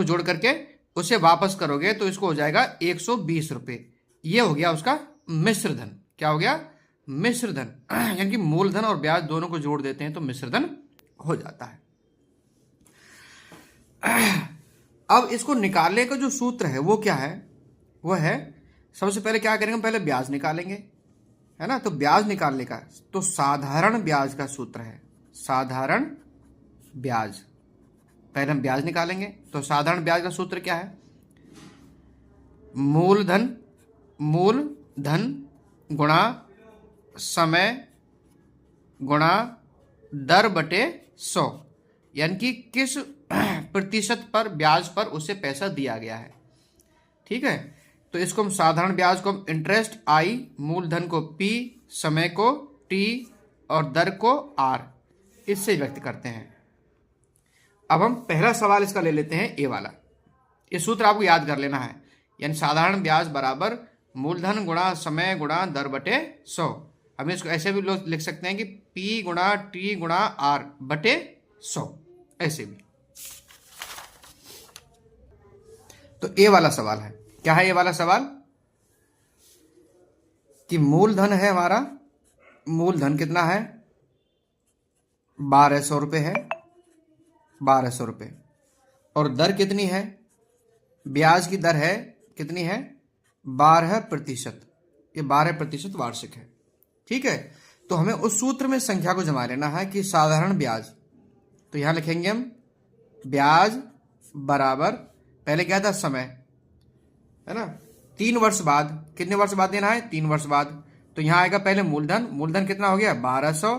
जोड़ करके उसे वापस करोगे तो इसको हो जाएगा 120 रुपये। ये हो गया उसका मिश्र धन। क्या हो गया? मिश्र धन। यानी कि मूलधन और ब्याज दोनों को जोड़ देते हैं तो मिश्र धन हो जाता है। अब इसको निकालने का जो सूत्र है वो क्या है? वो है, सबसे पहले क्या करेंगे, पहले ब्याज निकालेंगे, है ना। तो ब्याज निकालने का तो साधारण ब्याज का सूत्र है, साधारण ब्याज। पहले हम ब्याज निकालेंगे तो साधारण ब्याज का सूत्र क्या है? मूलधन गुणा समय गुणा दर बटे 100। यानी कि किस प्रतिशत पर ब्याज पर उसे पैसा दिया गया है। ठीक है, तो इसको हम साधारण ब्याज को हम इंटरेस्ट I, मूलधन को P, समय को T और दर को R, इससे व्यक्त करते हैं। अब हम पहला सवाल इसका ले लेते हैं, ए वाला। ये सूत्र आपको याद कर लेना है, यानी साधारण ब्याज बराबर मूलधन गुणा समय गुणा दर बटे 100। हम इसको ऐसे भी लोग लिख सकते हैं कि P गुणा T गुणा R बटे 100, ऐसे भी। तो ए वाला सवाल है, क्या है ये वाला सवाल? कि मूलधन है हमारा, मूलधन कितना है? 1200 रुपये है, 1200 रुपये। और दर कितनी है? ब्याज की दर है, कितनी है? 12%। ये 12% वार्षिक है। ठीक है, तो हमें उस सूत्र में संख्या को जमा लेना है कि साधारण ब्याज। तो यहां लिखेंगे हम ब्याज बराबर, पहले क्या था? समय, है ना। 3 वर्ष बाद, कितने वर्ष बाद देना है? 3 वर्ष बाद। तो यहां आएगा पहले मूलधन कितना हो गया? 1200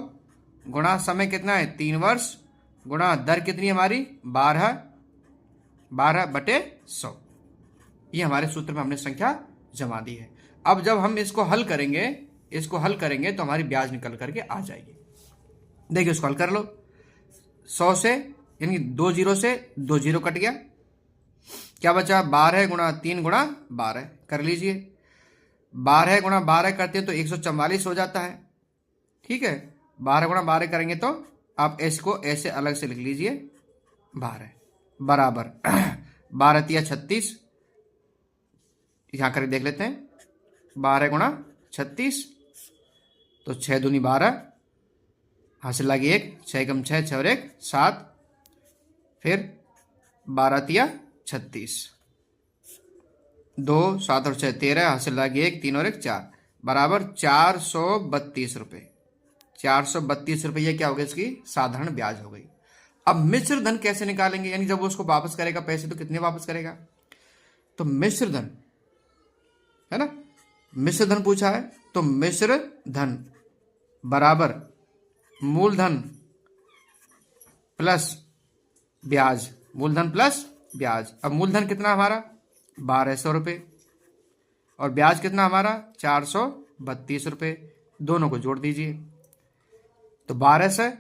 गुणा समय कितना है? 3 वर्ष गुणा दर कितनी हमारी? 12 बटे 100। ये हमारे सूत्र में हमने संख्या जमा दी है। अब जब हम इसको हल करेंगे तो हमारी ब्याज निकल करके आ जाएगी। देखिए इसको हल कर लो। 100 से, यानी 2 जीरो से 2 जीरो कट गया, क्या बचा? 12 गुणा 3 गुणा 12 कर लीजिए। 12 गुणा 12 करते हैं तो 144 हो जाता है। ठीक है, 12 गुणा 12 करेंगे तो आप इसको ऐसे अलग से लिख लीजिए 12 बराबर 12 तिया 36, यहाँ करके देख लेते हैं 12 गुणा 36, तो 6 दूनी 12, हासिल लगी 1, 6 कम 6, 6 और 1 7, फिर 12 तिया 36, 2 7 और 6 13, हासिल लगी 1, 3 और 1 4, बराबर 432 रुपये। 432 रुपये ये क्या हो गया, इसकी साधारण ब्याज हो गई। अब मिश्र धन कैसे निकालेंगे, यानी जब वो उसको वापस करेगा पैसे तो कितने वापस करेगा, तो मिश्र धन है ना, मिश्र धन पूछा है, तो मिश्र धन बराबर मूलधन प्लस ब्याज, मूलधन प्लस ब्याज। अब मूलधन कितना हमारा 1200 रुपये और ब्याज कितना हमारा 432 रुपये, दोनों को जोड़ दीजिए तो 1200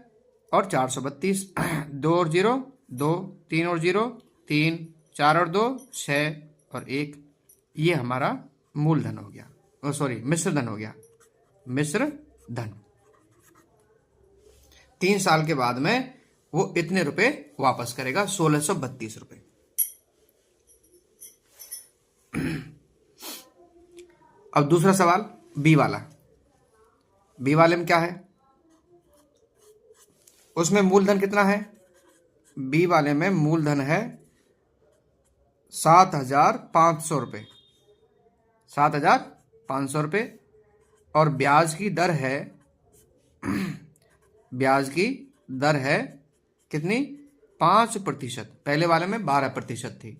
और 432, 2 और 0 2, 3 और 0 3, 4 और 2 6 और 1, ये हमारा मूलधन हो गया, सॉरी मिश्र धन हो गया। मिश्र धन 3 साल के बाद में वो इतने रुपए वापस करेगा, 1632 रुपए। अब दूसरा सवाल बी वाला, बी वाले में क्या है, उसमें मूलधन कितना है, बी वाले में मूलधन है 7500 रुपये, 7500 रुपये, और ब्याज की दर है ब्याज की दर है कितनी 5%, पहले वाले में 12% थी।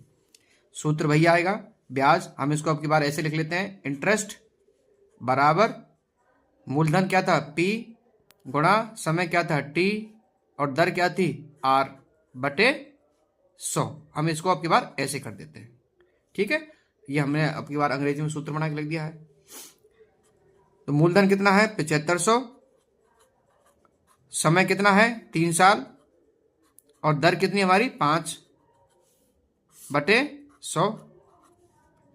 सूत्र वही आएगा, ब्याज हम इसको अब की बार ऐसे लिख लेते हैं, इंटरेस्ट बराबर मूलधन क्या था P गुणा समय क्या था T और दर क्या थी R बटे 100। हम इसको अब की बार ऐसे कर देते हैं, ठीक है। ये हमने अब की बार अंग्रेजी में सूत्र बना के लिख दिया है। तो मूलधन कितना है 7500, समय कितना है 3 साल और दर कितनी हमारी 5 बटे 100,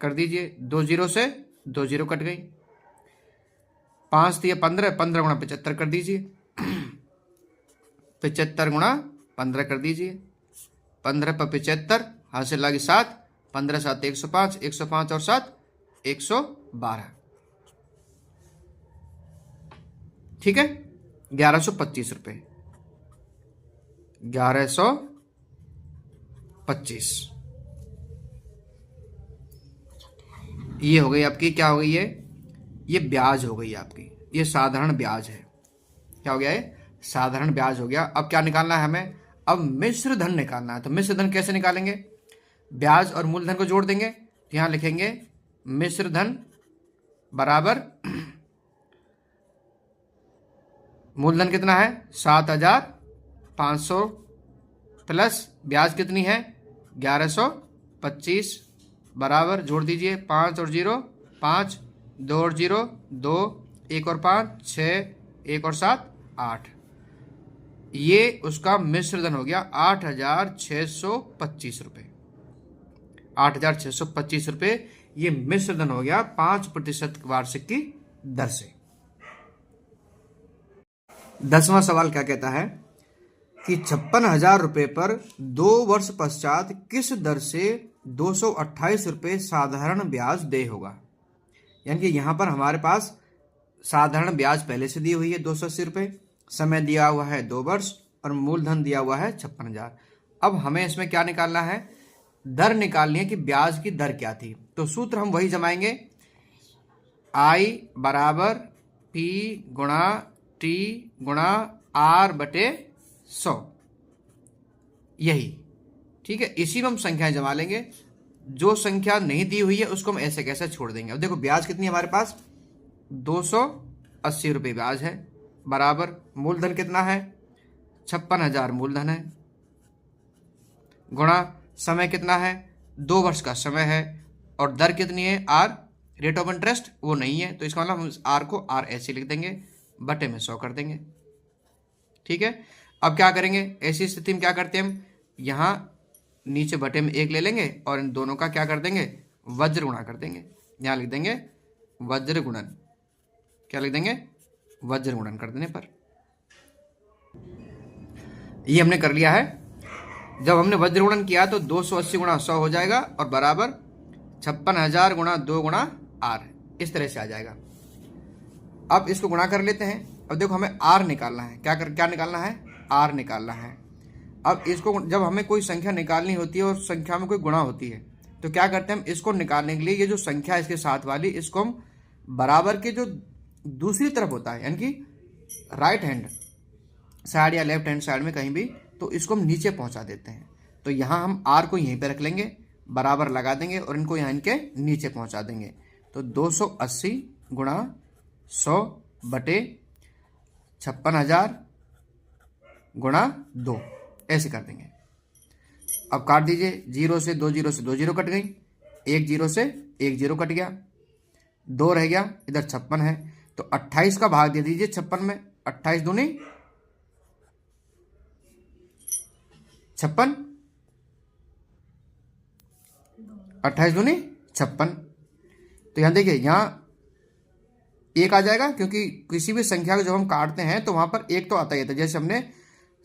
कर दीजिए 2 0 से 2 0 कट गई, 5 दिए 15, 15 गुणा 75 कर दीजिए 75 गुणा 15 कर दीजिए, 15 पर 75 हासिल लगी 7, 15 7 105, 105 और 7 112, ठीक है। 1125 रुपये, 1125, ये हो गई आपकी, क्या हो गई ये ब्याज हो गई आपकी, ये साधारण ब्याज है। क्या हो गया है, साधारण ब्याज हो गया। अब क्या निकालना है हमें, अब मिश्र धन निकालना है। तो मिश्र धन कैसे निकालेंगे, ब्याज और मूलधन को जोड़ देंगे, तो यहां लिखेंगे मिश्र धन बराबर मूलधन कितना है 7500 प्लस ब्याज कितनी है 1125, बराबर जोड़ दीजिए 5 और 0 5, 2 और 0 2, 1 और 5 6, 1 और 7 8, ये उसका मिश्र धन हो गया 8625 रुपये। 8625 रुपये ये मिश्र धन हो गया 5% वार्षिक की दर से। 10वां सवाल क्या कहता है कि 56,000 रुपये पर 2 वर्ष पश्चात किस दर से 228 रुपये साधारण ब्याज देय होगा। यानी कि यहां पर हमारे पास साधारण ब्याज पहले से दी हुई है 280 रुपये, समय दिया हुआ है 2 वर्ष और मूलधन दिया हुआ है 56,000। अब हमें इसमें क्या निकालना है, दर निकालनी है कि ब्याज की दर क्या थी। तो सूत्र हम वही जमाएंगे, I बराबर P गुणा T गुणा R बटे 100, यही ठीक है। इसी में हम संख्याएं जमा लेंगे, जो संख्या नहीं दी हुई है उसको हम ऐसे कैसे छोड़ देंगे। अब देखो ब्याज कितनी हमारे पास 280 रुपये ब्याज है, बराबर मूलधन कितना है 56,000 मूलधन है, गुणा समय कितना है 2 वर्ष का समय है, और दर कितनी है R रेट ऑफ इंटरेस्ट वो नहीं है, तो इसका मतलब हम R को R ऐसे लिख देंगे, बटे में 100 कर देंगे, ठीक है। अब क्या करेंगे, ऐसी स्थिति में क्या करते हैं हम, यहाँ नीचे बटे में 1 ले लेंगे और इन दोनों का क्या कर देंगे वज्र गुणा कर देंगे। यहाँ लिख देंगे वज्र गुणन, क्या लिख देंगे वज्र गुणन कर देने पर। ये हमने कर लिया है। जब हमने वज्र गुणन किया तो 280 गुणा 100 हो जाएगा और बराबर 56,000 गुणा 2 गुणा आर, इस तरह से आ जाएगा। अब इसको गुणा कर लेते हैं। अब देखो हमें आर निकालना है। क्या निकालना है? आर निकालना है। अब इसको जब हमें कोई संख्या निकालनी होती है और संख्या में कोई गुणा होती है तो क्या करते हैं हम, इसको निकालने के लिए ये जो संख्या इसके साथ वाली, इसको हम बराबर के जो दूसरी तरफ होता है यानी कि राइट हैंड साइड या लेफ्ट हैंड साइड में कहीं भी, तो इसको हम नीचे पहुंचा देते हैं। तो यहाँ हम आर को यहीं पे रख लेंगे, बराबर लगा देंगे और इनको यहाँ इनके नीचे पहुंचा देंगे। तो 280 गुणा 100 बटे 56,000 गुणा 2, ऐसे कर देंगे। अब काट दीजिए, 0 से 2 0 से 2 0 कट गई, 1 0 से 1 0 कट गया, 2 रह गया, इधर 56 है तो 28 का भाग दे दीजिए 56 में। 28 दूनी 56, 28 दूनी 56। तो यहां देखिए, यहां 1 आ जाएगा क्योंकि किसी भी संख्या को जब हम काटते हैं तो वहां पर 1 तो आता ही आता है। जैसे हमने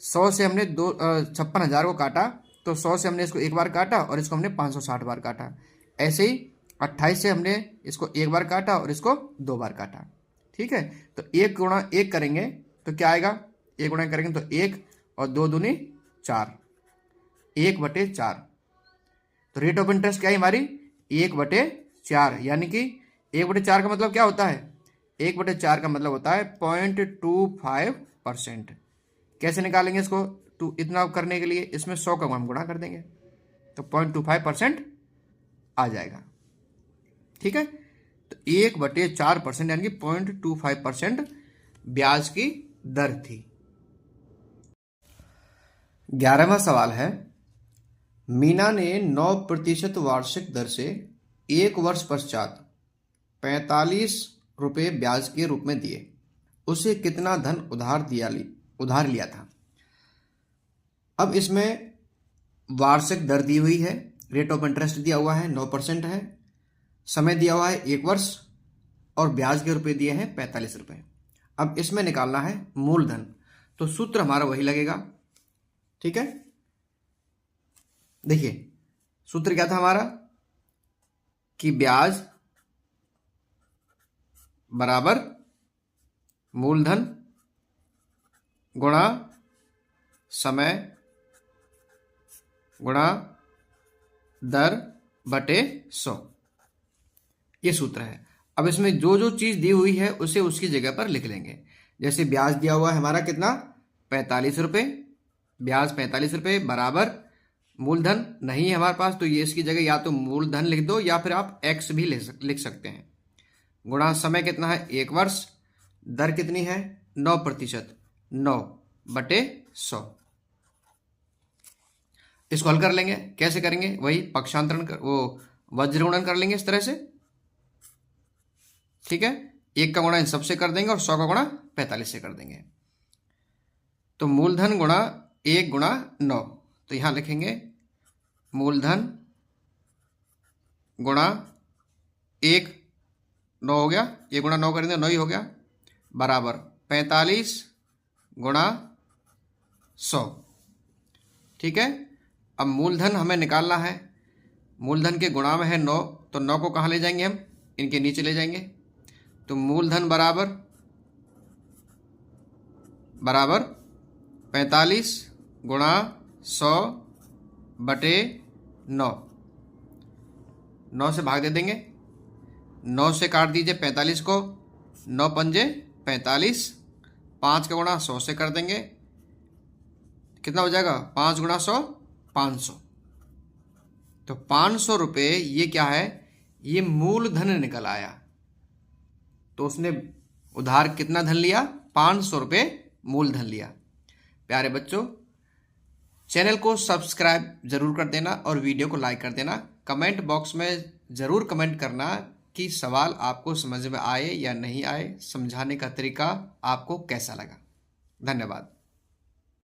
100 से हमने 56,000 को काटा तो 100 से हमने इसको 1 बार काटा और इसको हमने 560 बार काटा। ऐसे ही 28 से हमने इसको 1 बार काटा और इसको 2 बार काटा। ठीक है, तो 1 गुणा 1 करेंगे तो क्या आएगा? 1 गुणा करेंगे तो 1 और 2 दूनी 4, 1/4। तो रेट ऑफ इंटरेस्ट क्या है हमारी? 1/4, यानी कि 1/4 का मतलब क्या होता है? 1/4 का मतलब होता है 0.25%। कैसे निकालेंगे इसको? इतना करने के लिए इसमें 100 का हम गुणा कर देंगे तो 0.25% आ जाएगा। ठीक है, तो 1/4% यानी कि 0.25% ब्याज की दर थी। 11वां सवाल है, मीना ने 9% वार्षिक दर से 1 वर्ष पश्चात 45 रुपये ब्याज के रूप में दिए। उसे कितना धन उधार लिया था? अब इसमें वार्षिक दर दी हुई है, रेट ऑफ इंटरेस्ट दिया हुआ है 9% है, समय दिया हुआ है 1 वर्ष और ब्याज के रुपए दिए हैं 45 रुपये। अब इसमें निकालना है मूलधन, तो सूत्र हमारा वही लगेगा। ठीक है, देखिए सूत्र क्या था हमारा कि ब्याज बराबर मूलधन गुणा समय गुणा दर बटे 100, ये सूत्र है। अब इसमें जो जो चीज दी हुई है उसे उसकी जगह पर लिख लेंगे। जैसे ब्याज दिया हुआ है हमारा कितना? 45 रुपये, ब्याज 45 रुपये बराबर मूलधन नहीं है हमारे पास तो ये इसकी जगह या तो मूलधन लिख दो या फिर आप एक्स भी लिख सकते हैं, गुणा समय कितना है 1 वर्ष, दर कितनी है 9%, 9/100। इसको हल कर लेंगे। कैसे करेंगे? वही पक्षांतरण वो वज्र गुणन कर लेंगे इस तरह से। ठीक है, 1 का गुणा इन सबसे कर देंगे और 100 का गुणा 45 से कर देंगे। तो मूलधन गुणा 1 गुणा 9, तो यहां लिखेंगे मूलधन गुणा 1, 9 हो गया, 1 गुणा 9 करेंगे 9 ही हो गया, बराबर 45 गुणा 100। ठीक है, अब मूलधन हमें निकालना है। मूलधन के गुणा में है 9, तो 9 को कहाँ ले जाएंगे हम? इनके नीचे ले जाएंगे। तो मूलधन बराबर 45 गुणा 100 बटे 9, 9 से भाग दे देंगे, 9 से काट दीजिए 45 को, 9 पंजे 45, 5 का गुणा 100 से कर देंगे, कितना हो जाएगा 5 गुणा 100 500। तो 500 रुपये ये क्या है? ये मूलधन निकल आया। तो उसने उधार कितना धन लिया? 500 रुपये मूलधन लिया। प्यारे बच्चों, चैनल को सब्सक्राइब जरूर कर देना और वीडियो को लाइक कर देना। कमेंट बॉक्स में जरूर कमेंट करना कि सवाल आपको समझ में आए या नहीं आए, समझाने का तरीका आपको कैसा लगा। धन्यवाद।